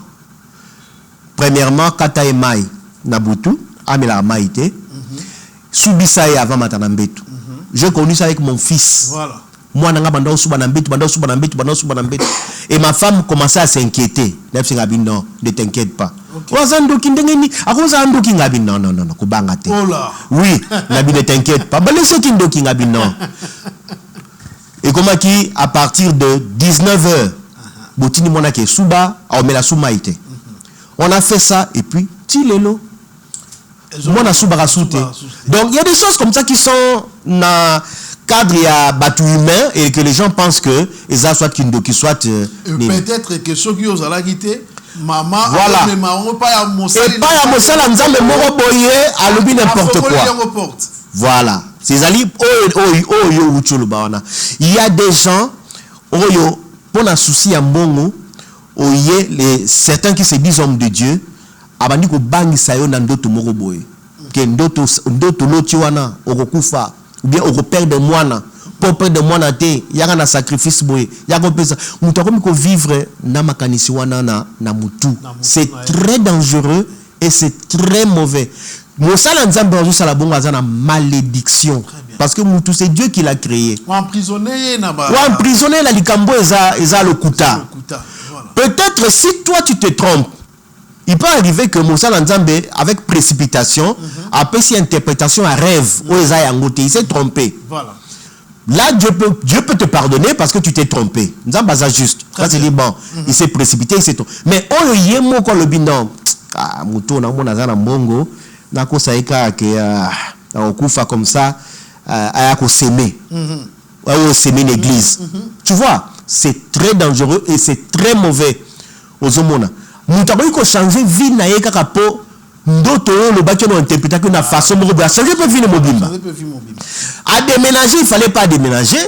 Premièrement kata emai na butu amela maite. Subi ça avant matana mbetu. J'ai connu ça avec mon fils. Voilà. Moi nanga banda suba na mbetu et ma femme commençait à s'inquiéter. Non, ne t'inquiète pas. Non, kubangate. Oh là. Oui, Nabi ne t'inquiète pas. Non. Et comment qui à partir de 19h, botini mona ke suba, on met la soumaïté. On a fait ça et puis tilelo. Mona suba rasouté. Donc il y a des choses comme ça qui sont na cadre à battu humain et que les gens pensent que ils soit kindoki soit peut-être que ceux qui osent la quitter maman voilà et pas ya mosala nzambe moko boye alobi n'importe quoi voilà c'est ali yo uchulu bawana il y a des gens oyo pour un souci ya mbongo oye les certains qui se disent hommes de Dieu abandi ko bangisa yo na ndoto moko boye ke ndoto loti wana okokufa ou bien au père de moine pour père de moine té yaka na sacrifice boy yaka pesa mutu comme ko vivre na makanisi wana na mutu c'est très dangereux et c'est très mauvais mosala nzambe ozo sala bongo azana malédiction parce que mutu c'est Dieu qui l'a créé emprisonné la likambo eza lokuta peut-être si toi tu te trompes. Il peut arriver que Moussa Nzambe, avec précipitation, après si interprétation à rêve, il s'est trompé. Voilà. Là, Dieu peut te pardonner parce que tu t'es trompé. Nzamba ça juste. Ça c'est dit bon, il s'est précipité, il s'est trompé. Mais on y est mon le bilan. Ah, mouton na mon azana mbongo, na ko saika ke on kufa comme ça, à ko s'aimer. On s'aimer l'église. Tu vois, c'est très dangereux et c'est très mauvais aux hommes. Mutaboy ko changer vie na ye kaka po ndoto le bâtiment interpréter que na façon de changer peut vie mobile. À déménager, il fallait pas déménager.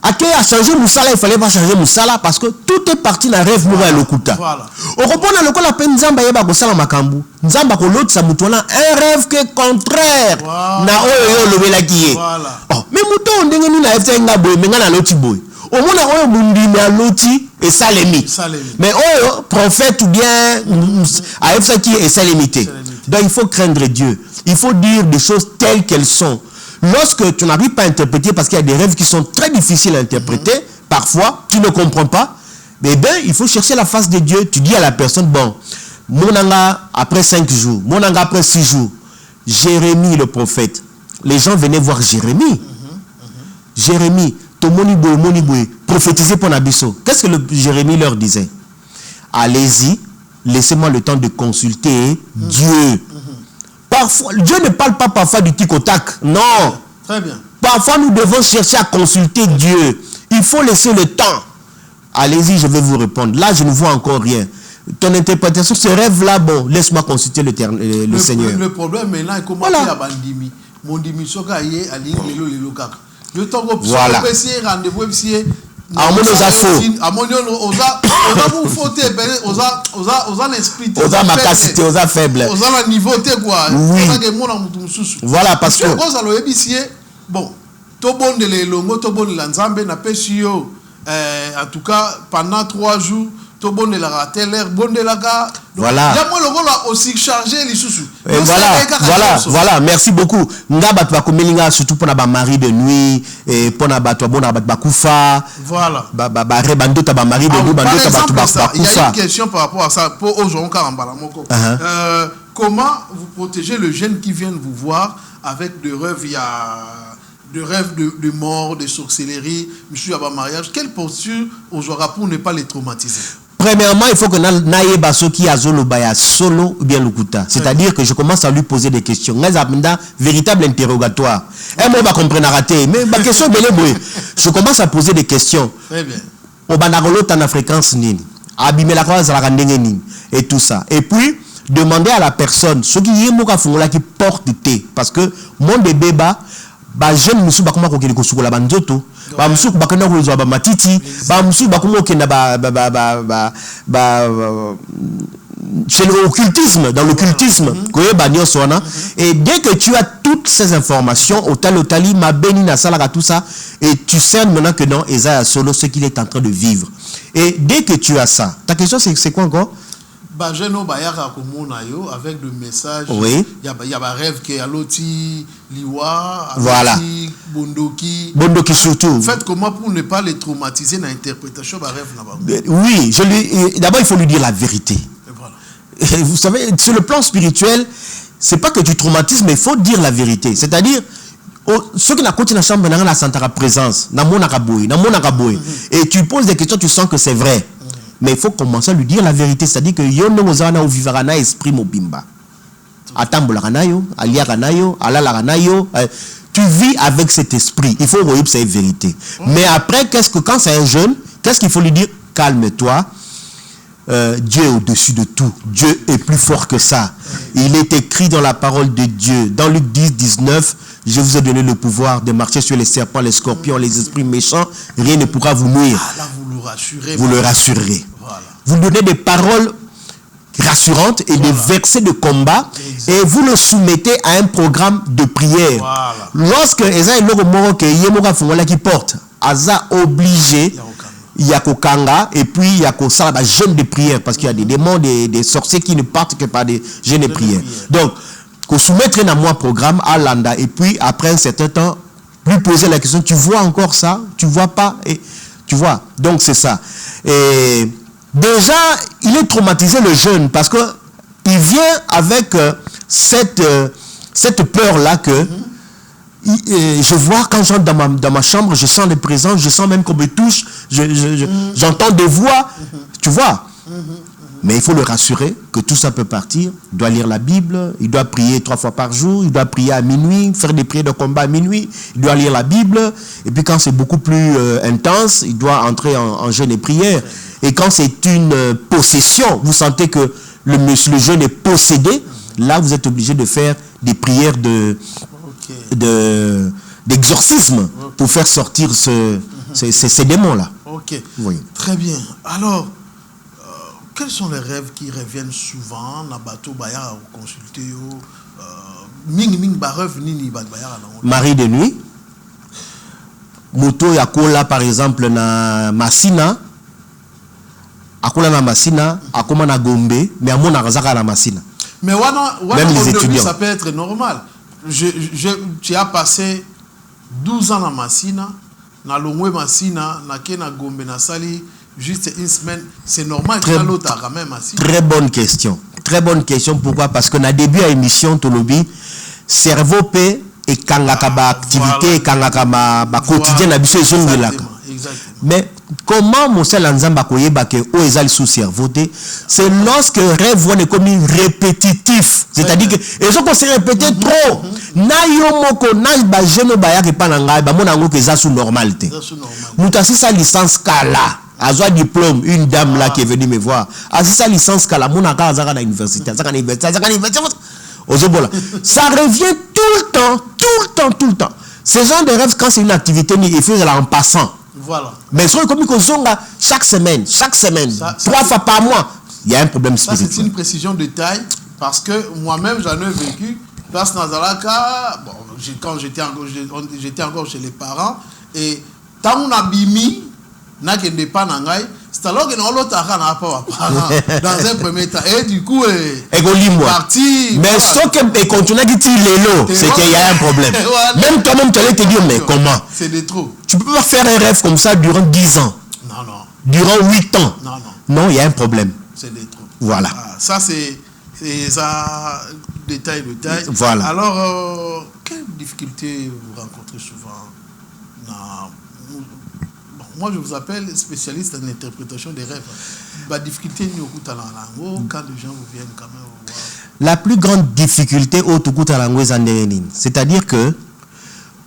À changer Moussala, il fallait pas changer Moussala parce que tout est parti dans rêve moura et lokuta. Voilà. Au repos na lokola la peine Nzamba yeba ko sala makambu. Nzamba ko l'autre sa mutona un rêve qui est contraire. Na oyo le bela qui est. Voilà. Oh, mais mouton ndenge ni na efte nga boy menga na loti boy. Au monde a mundi mais loti et salemi. Mais prophète ou bien AFSA qui est salimité. Donc il faut craindre Dieu. Il faut dire des choses telles qu'elles sont. Lorsque tu n'arrives pas à interpréter, parce qu'il y a des rêves qui sont très difficiles à interpréter, parfois tu ne comprends pas, mais bien il faut chercher la face de Dieu. Tu dis à la personne, bon, monanga après 5 jours, monanga après 6 jours. Jérémie le prophète. Les gens venaient voir Jérémie. Jérémie, Moniboué, prophétisez pour Nabiso. Qu'est-ce que Jérémie leur disait? Allez-y, laissez-moi le temps de consulter Dieu. Parfois, Dieu ne parle pas parfois du tic au tac. Non. Très bien. Parfois, nous devons chercher à consulter Dieu. Il faut laisser le temps. Allez-y, je vais vous répondre. Là, je ne vois encore rien. Ton interprétation, ce rêve-là, bon, laisse-moi consulter le Seigneur. Le problème maintenant, est comment faire bandimi. Mon dimi soka yé ali lelo kaka. Je t'en voilà. Rendez-vous ici. Amono faux. Amono oza vous faute oza l'esprit. Oza makasité, oza faible. Oza la niveau te quoi. Oui. Voilà parce que cause alo ebisie bon, to bon de le longo to bon la nzambe na pesio en tout cas pendant 3 jours. Voilà. Voilà, merci beaucoup. Surtout pour la mari de nuit et pour la bakoufa. Voilà. Il y a une question par rapport à ça. Pour aujourd'hui, comment vous protégez le jeune qui vient vous voir avec des rêves, de mort, de sorcellerie, monsieur Abba mariage? Quelle posture aujourd'hui pour ne pas les traumatiser? Premièrement, il faut que Naye Basoki Azolo Baya solo ou bien Lukuta. C'est-à-dire que je commence à lui poser des questions. Véritable interrogatoire. Un mot va comprendre à rater. Mais ma question est belle. Je commence à poser des questions. Très bien. Au Banagolo, t'as la fréquence nini. Abimé la croix, et tout ça. Et puis, demander à la personne, ce qui est moka fungola qui porte thé. Parce que mon bébé ba jeune musu bakoma ko kele ko sukola banzoto. Ba musu bakana ko zo ba matiti, ba musu bakoma ko na c'est l'occultisme, dans l'occultisme. Et dès que tu as toutes ces informations, au tali, ma béni na salaka tout ça, et tu sais maintenant que non, Esaïe solo ce qu'il est en train de vivre. Et dès que tu as ça, ta question c'est quoi encore? Avec le message, oui. Il y a un rêve qui est à l'oti, liwa, voilà. Bondoki surtout. Faites comment pour ne pas les traumatiser dans l'interprétation de rêve? Oui, d'abord il faut lui dire la vérité. Et voilà. Vous savez, sur le plan spirituel, c'est pas que tu traumatises, mais il faut dire la vérité. C'est-à-dire, ceux qui n'ont pas la chambre, la santara présence, et tu poses des questions, tu sens que c'est vrai. Mais il faut commencer à lui dire la vérité. C'est-à-dire que yono ozana ou vivarana esprit mobimba. Atambolaranayo, aliaranayo, alalaranayo. Tu vis avec cet esprit. Il faut voir cette vérité. Mais après, quand c'est un jeune, qu'est-ce qu'il faut lui dire? Calme-toi. Dieu est au-dessus de tout. Dieu est plus fort que ça. Il est écrit dans la parole de Dieu. Dans Luc 10, 19, je vous ai donné le pouvoir de marcher sur les serpents, les scorpions, les esprits méchants. Rien ne pourra vous nuire. Là, vous le rassurerez. Voilà. Vous donnez des paroles rassurantes et des versets de combat. Exactement. Et vous le soumettez à un programme de prière. Voilà. Lorsque Eza est le qui porte, Aza obligé. Il y a Kokanga et puis il y a Kosala, jeûne de prière, parce qu'il y a des démons, des sorciers qui ne partent que par des jeûnes de prière. Donc, qu'on soumettre dans mon programme à Landa et puis après un certain temps, lui poser la question, tu vois encore ça? Tu vois pas? Et tu vois? Donc c'est ça. Et déjà, il est traumatisé le jeune parce que il vient avec cette peur-là que je vois quand j'entre dans ma chambre, je sens les présences, je sens même qu'on me touche, j'entends des voix, tu vois. Mais il faut le rassurer que tout ça peut partir. Il doit lire la Bible, il doit prier 3 fois par jour, il doit prier à minuit, faire des prières de combat à minuit, il doit lire la Bible. Et puis quand c'est beaucoup plus intense, il doit entrer en jeûne et prière. Et quand c'est une possession, vous sentez que le jeune est possédé, là vous êtes obligé de faire des prières d'exorcisme pour faire sortir ces démons-là. Ok, oui. Très bien. Alors, quels sont les rêves qui reviennent souvent na bateau baya au consulter Marie de nuit. moto ya kola par exemple na Masina, akola na Masina, akoma na Gombe, mais amona razaka na Masina. Mais même les étudiants, ça peut être normal. Tu as passé 12 ans à Masina, na Longwe Masina, na Kena Gombe na Sali, juste une semaine, c'est normal que l'autre quand même Masina. Très bonne question. Très bonne question. Pourquoi? Parce que na début à l'émission Tolobi, cerveau P et kangaka ba activité, kangaka ba quotidien na biso ezongilaka. Mais comment Moussa Lanzamba koyeba ke o ezali sous cerveau, c'est lorsque rêve est comme répétitif, c'est-à-dire que ils ont se répéter trop. Na yo moko na ba jeune ba ya ke pananga ba mona ngo ke za sous normalité. Moutasi sa licence kala, azwa diplôme, une dame là qui est venue me voir. Asi sa licence kala mona ka azaka na université, azaka na université. Ça revient tout le temps. Ce genre de rêve, quand c'est une activité, il faut en passant. Voilà. Mais si on chaque semaine, 3 fois par mois, il y a un problème spirituel. C'est une précision de taille, parce que moi-même, j'en ai vécu. Parce que bon, quand j'étais encore chez les parents, et tant on a bimi, n'a pas nangai, c'est alors que nous l'autre n'a pas dans un premier temps. Et du coup, parti. Mais ce qui continue à dire c'est qu'il y a un problème. Même toi-même, tu allais te dire, mais comment? C'est de trop. Tu peux pas faire un rêve comme ça durant 10 ans. Non. Durant 8 ans. Non, il y a un problème. C'est de trop. Voilà. Ça, c'est ça, détail. Voilà. Alors, quelles difficultés vous rencontrez souvent? Moi, je vous appelle spécialiste en interprétation des rêves. La difficulté, quand les gens vous viennent quand même voir. La plus grande difficulté au c'est-à-dire que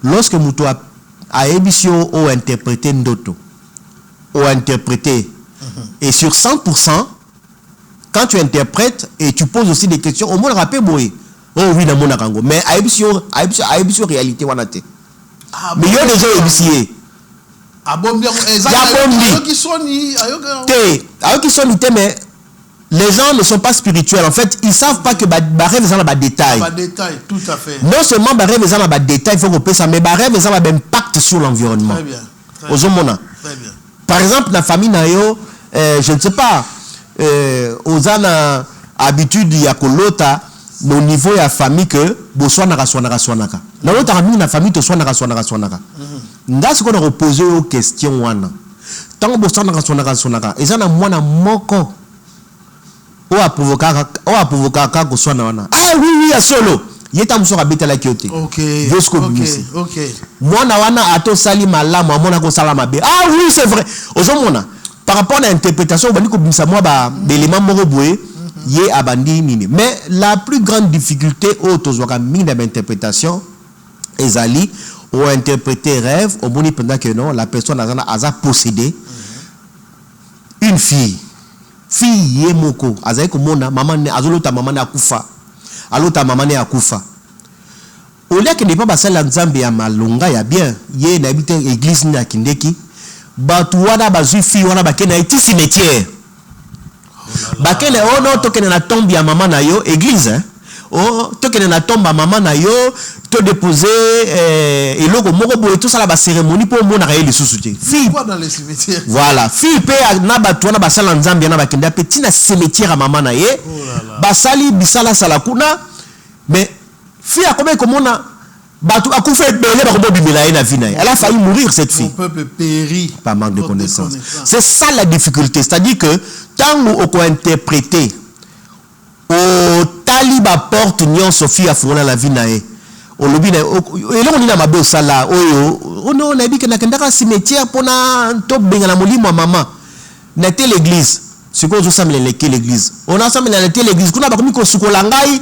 lorsque Moutou a émission ou interprété Ndoto, ou interprété, et sur 100%, quand tu interprètes et tu poses aussi des questions, au moins le rappel, oh oui, dans mon arango, mais à émission réalité, mais il y a déjà émission. Mais les gens ne sont pas spirituels. En fait, ils ne savent pas que Barré est dans le détail. Tout à fait. Non seulement Barré est dans le détail, il faut qu'on ça, mais Barré est dans l'impact sur l'environnement. Très bien. Très bien. Par exemple, la famille Nayo, je ne sais pas, aux ans habitude, il y a kolota, au niveau de la famille que Boswanaka. Dans l'autre famille, la famille te Swanaka. Dans ce qu'on a reposé aux questions, tant que Boswanaka, et ça, moi, moko. Ou a provoqué que soit ah oui, à solo. Il est à la kiote. Ok. Moi, na ato sali malamu, amona ko salama be. Ah oui, c'est vrai. Aujourd'hui, par rapport à l'interprétation, on va dire que moi, l'élément moroboué, yé abandi nini. Mais la plus grande difficulté au tozwaka mine d'interprétation, ezali ou interpréter rêve, au moment pendant que non, la personne a possédé une fille. Fille yemoko azaye komona maman ne azolota maman ne akufa alota maman ne akufa olia ke ne pas basala nzambe ya malonga ya bien ye na habite église na kindeki batu wana bazui fille wana bakena iti cimetière bakena ono tokene na tombe ya maman na yo église hein oh tokene na tombe ya maman na yo to déposer eloko moko boye tout ça la cérémonie pour mona réel lisusu te fille quoi dans les cimetières voilà fille pe na batu na basala nzambe na bakenda petit na cimetière à maman na ye basali bisala sala kuna mais fille a combien comme on a batu akufa belé ba ko bibila na vie na elle a failli mourir cette fille. Mon peuple périt par manque de connaissances. C'est ça la difficulté, c'est-à-dire que tant on peut interpréter au taliba porte nion Sophie a fourni la vie na ye au lobby na et là on dit na mabe sala oyo non na bi que na kenda cimetière pona to benga na molimo maman na telle l'église ce qu'on ça me l'église on a ça me l'église kuna ba komi ko sukola ngai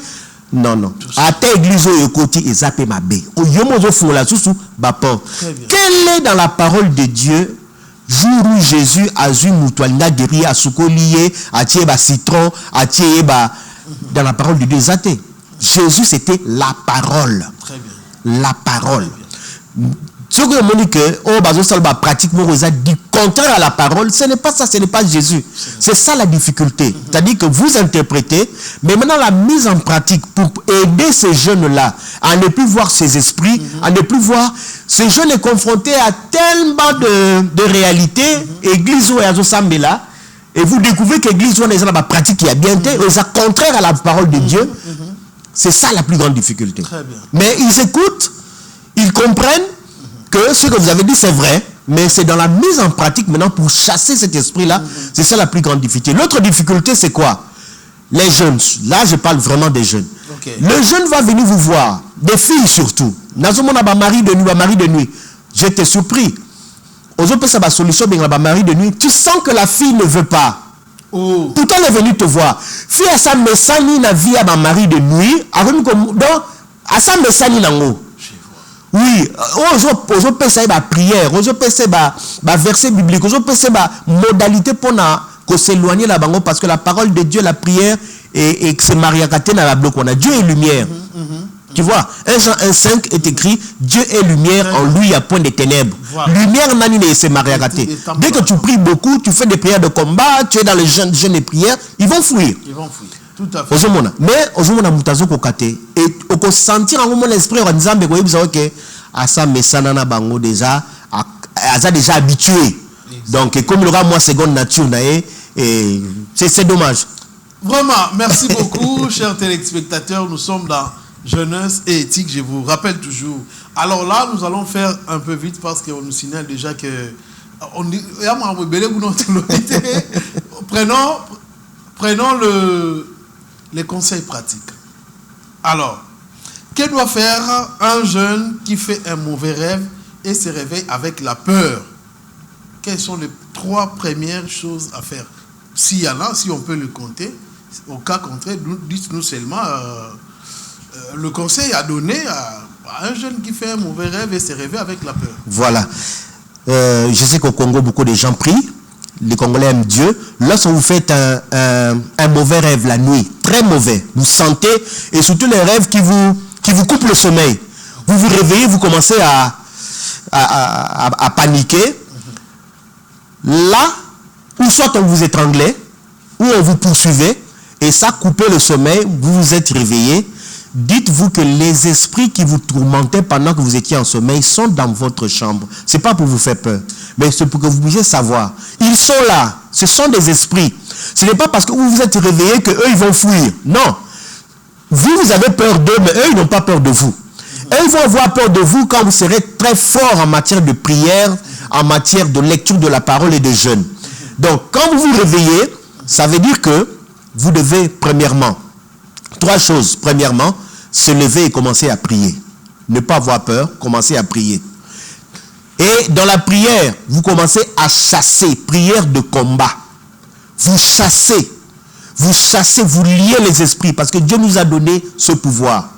non à telle église oyo koti ezape mabe oyo mozo fourla susu ba porte. Quelle est dans la parole de Dieu jour où Jésus a vu mutualina guéri à sukolié à tié ba citron à tié ba dans la parole de Dieu zaté. Jésus c'était la parole. Très bien. La parole. Ce que je dis que oh bazo salba pratiquement du contraire à la parole, ce n'est pas ça, ce n'est pas Jésus. C'est ça la difficulté. C'est-à-dire que vous interprétez, mais maintenant la mise en pratique pour aider ces jeunes-là à ne plus voir ces esprits, à ne plus voir. Ce jeune est confronté à tellement de réalités. Église où est là, et vous découvrez que l'église où est la pratique qui a bien été, c'est contraire à la parole de Dieu. C'est ça la plus grande difficulté. Mais ils écoutent, ils comprennent que ce que vous avez dit c'est vrai, mais c'est dans la mise en pratique maintenant pour chasser cet esprit-là. C'est ça la plus grande difficulté. L'autre difficulté, c'est quoi? Les jeunes. Là, je parle vraiment des jeunes. Le jeune va venir vous voir, des filles surtout. Mari de nuit. J'étais surpris. Solution mari de nuit. Tu sens que la fille ne veut pas. Pourtant, elle est venue te voir. Fille à sa messani na vie à mari de nuit. Donc, à sa messani nango. Oui, on peut faire la prière, on peut faire la verset biblique, on peut faire la modalité pour s'éloigner là-bas parce que la parole de Dieu, la prière et que c'est Mariakate dans la bloc, on a Dieu est lumière. Tu vois, 1 Jean 1,5 est écrit Dieu est lumière, en lui il y a point de ténèbres. Lumière nani c'est Mariakate. Dès que tu pries beaucoup, tu fais des prières de combat, tu es dans les jeûnes et prières, ils vont fuir. Tout à fait. Mais aujourd'hui, mutazo kokate et on sentir en moment l'esprit en disant que asa mesana na bango déjà déjà habitué. Donc comme il aura moins seconde nature et c'est dommage. Vraiment, merci beaucoup chers téléspectateurs, nous sommes dans Jeunesse et éthique, je vous rappelle toujours. Alors là, nous allons faire un peu vite parce qu'on nous signale déjà que prenons les conseils pratiques. Alors, que doit faire un jeune qui fait un mauvais rêve et se réveille avec la peur? Quelles sont les 3 premières choses à faire? S'il y en a, si on peut le compter, au cas contraire, dites-nous seulement le conseil à donner à un jeune qui fait un mauvais rêve et se réveille avec la peur. Voilà. Je sais qu'au Congo, beaucoup de gens prient. Les Congolais aiment Dieu. Lorsque vous faites un mauvais rêve la nuit, très mauvais, vous sentez, et surtout les rêves qui vous coupent le sommeil, vous vous réveillez, vous commencez à paniquer. Là, ou soit on vous étranglait, ou on vous poursuivait, et ça coupait le sommeil, vous vous êtes réveillé. Dites-vous que les esprits qui vous tourmentaient pendant que vous étiez en sommeil sont dans votre chambre. Ce n'est pas pour vous faire peur, mais c'est pour que vous puissiez savoir. Ils sont là. Ce sont des esprits. Ce n'est pas parce que vous vous êtes réveillé qu'eux, ils vont fuir. Non. Vous avez peur d'eux, mais eux, ils n'ont pas peur de vous. Eux, ils vont avoir peur de vous quand vous serez très fort en matière de prière, en matière de lecture de la parole et de jeûne. Donc, quand vous vous réveillez, ça veut dire que vous devez, premièrement, 3 choses. Premièrement, se lever et commencer à prier. Ne pas avoir peur, commencer à prier. Et dans la prière, vous commencez à chasser, prière de combat. Vous chassez, vous liez les esprits, parce que Dieu nous a donné ce pouvoir.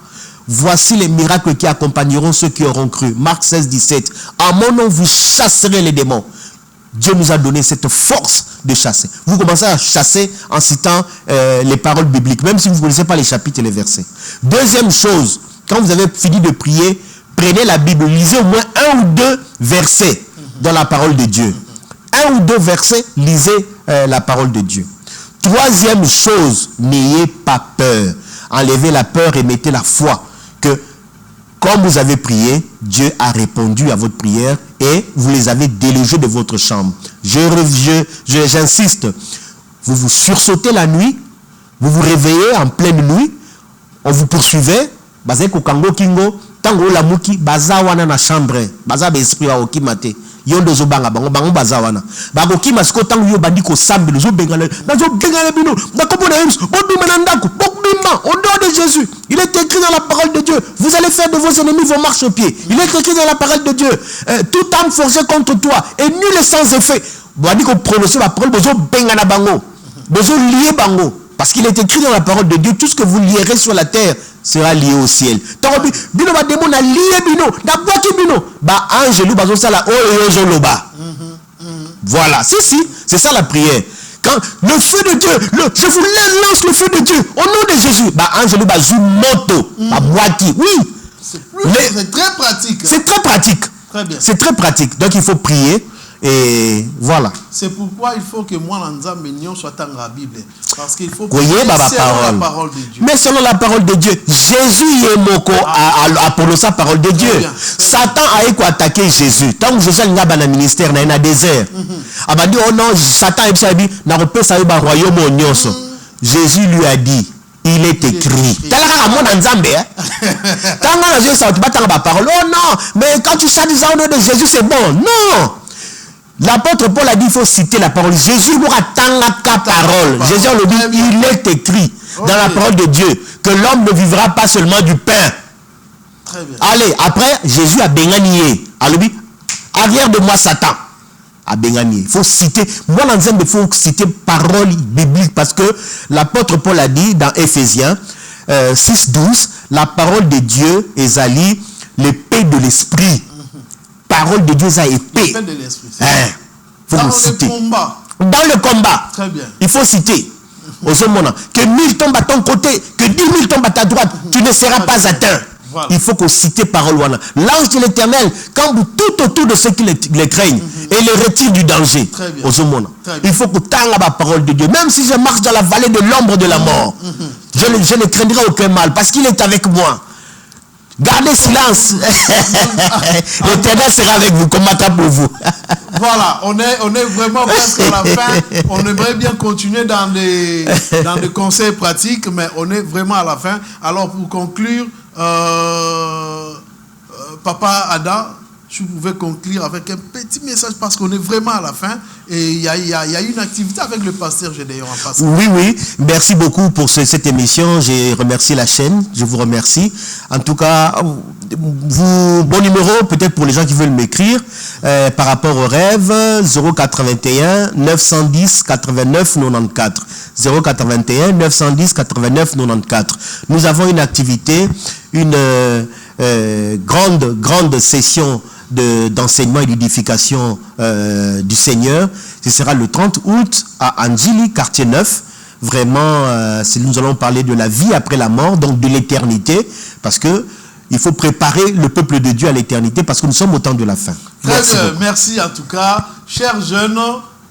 Voici les miracles qui accompagneront ceux qui auront cru. Marc 16, 17. En mon nom, vous chasserez les démons. Dieu nous a donné cette force de chasser. Vous commencez à chasser en citant les paroles bibliques, même si vous ne connaissez pas les chapitres et les versets. Deuxième chose, quand vous avez fini de prier, prenez la Bible, lisez au moins 1 ou 2 versets dans la parole de Dieu. 1 ou 2 versets, lisez la parole de Dieu. Troisième chose, n'ayez pas peur. Enlevez la peur et mettez la foi. Que comme vous avez prié, Dieu a répondu à votre prière et vous les avez délogés de votre chambre. J'insiste, vous vous sursautez la nuit, vous vous réveillez en pleine nuit, on vous poursuivait, basé Kokango Kingo, tango la muki, bazawana na chambre, baza esprit wa okimate. Yondo zo banga bango bazawana. Bago kimasko tango yo bandiko sambe zo bengale, nazo bengale bino, nakopo na yems, bobima na ndako, bobima au nom de Jésus. Il est écrit dans la parole de Dieu, vous allez faire de vos ennemis vos marches au pied. Il est écrit dans la parole de Dieu, toute âme forgée contre toi et nul est sans effet. Bandiko prononcer la parole bozo bengana bango. Bozo lier bango. Parce qu'il est écrit dans la parole de Dieu, tout ce que vous lierez sur la terre sera lié au ciel. Bino ba démon na lié bino, na boaki bino, ba angelu bazo sala oyo loba. Voilà, c'est ça la prière. Quand le feu de Dieu, je vous lance le feu de Dieu au nom de Jésus, ba angelu ba zumoto, ba boaki. Oui. C'est très pratique. C'est très pratique. Très bien. C'est très pratique. Donc il faut prier Et voilà. C'est pourquoi il faut que moi, l'Anza Mignon, soit dans la Bible. Parce qu'il faut la parole de Dieu. Mais selon la parole de Dieu, Jésus est moko pour sa parole de Dieu. Satan a attaqué Jésus. Tant que Jésus a dans le ministère, il y a un désert. Il a dit, oh non, Satan a dit, royaume. Jésus lui a dit, il est écrit. Oh non, mais quand tu chants au nom de Jésus, c'est bon. Non. L'apôtre Paul a dit, il faut citer la parole. Jésus nous attend la parole. Jésus le dit, il est écrit dans la parole de Dieu que l'homme ne vivra pas seulement du pain. Très bien. Allez, après, Jésus a béganié. Alors, arrière de moi, Satan. A béganié. Il faut citer. Moi, il faut citer parole biblique parce que l'apôtre Paul a dit dans Éphésiens 6:12, la parole de Dieu est allée l'épée de l'esprit. Parole de Dieu est épée. L'épée de l'esprit. Faut dans citer. Le combat. Dans le combat. Très bien. Il faut citer. Au moment que 1000 tombent à ton côté, que 10 000 tombent à ta droite, tu ne seras pas atteint. Voilà. Il faut qu'on cite parole. L'ange de l'Éternel campe tout autour de ceux qui les craignent et les retire du danger. Au moment. Il faut que tu aies la parole de Dieu. Même si je marche dans la vallée de l'ombre de la mort, je ne craindrai aucun mal parce qu'il est avec moi. Gardez silence. L'Éternel sera avec vous, combattra pour vous. Voilà, on est vraiment presque à la fin. On aimerait bien continuer dans les conseils pratiques, mais on est vraiment à la fin. Alors pour conclure, Papa Ada, si vous pouvez conclure avec un petit message parce qu'on est vraiment à la fin et il y a une activité avec le pasteur Gédéon en passant. Oui, merci beaucoup pour cette émission. J'ai remercié la chaîne, je vous remercie. En tout cas, bon numéro peut-être pour les gens qui veulent m'écrire par rapport au rêve 081 910 89 94 081 910 89 94. Nous avons une activité, une grande session d'enseignement et d'édification du Seigneur. Ce sera le 30 août à Anjili, quartier 9. Vraiment, nous allons parler de la vie après la mort, donc de l'éternité, parce que il faut préparer le peuple de Dieu à l'éternité, parce que nous sommes au temps de la fin. Merci en tout cas. Chers jeunes,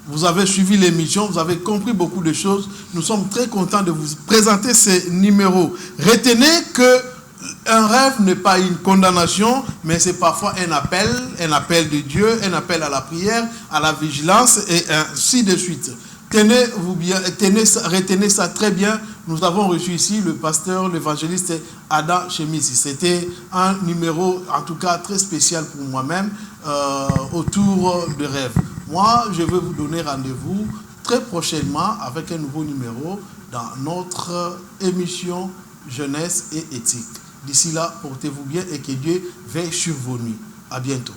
vous avez suivi l'émission, vous avez compris beaucoup de choses. Nous sommes très contents de vous présenter ces numéros. Retenez que un rêve n'est pas une condamnation, mais c'est parfois un appel de Dieu, un appel à la prière, à la vigilance et ainsi de suite. Tenez-vous bien, retenez ça très bien. Nous avons reçu ici le pasteur, l'évangéliste Ada Chemisi. C'était un numéro, en tout cas, très spécial pour moi-même, autour de rêves. Moi, je vais vous donner rendez-vous très prochainement avec un nouveau numéro dans notre émission Jeunesse et éthique. D'ici là, portez-vous bien et que Dieu veille sur vos nuits. À bientôt.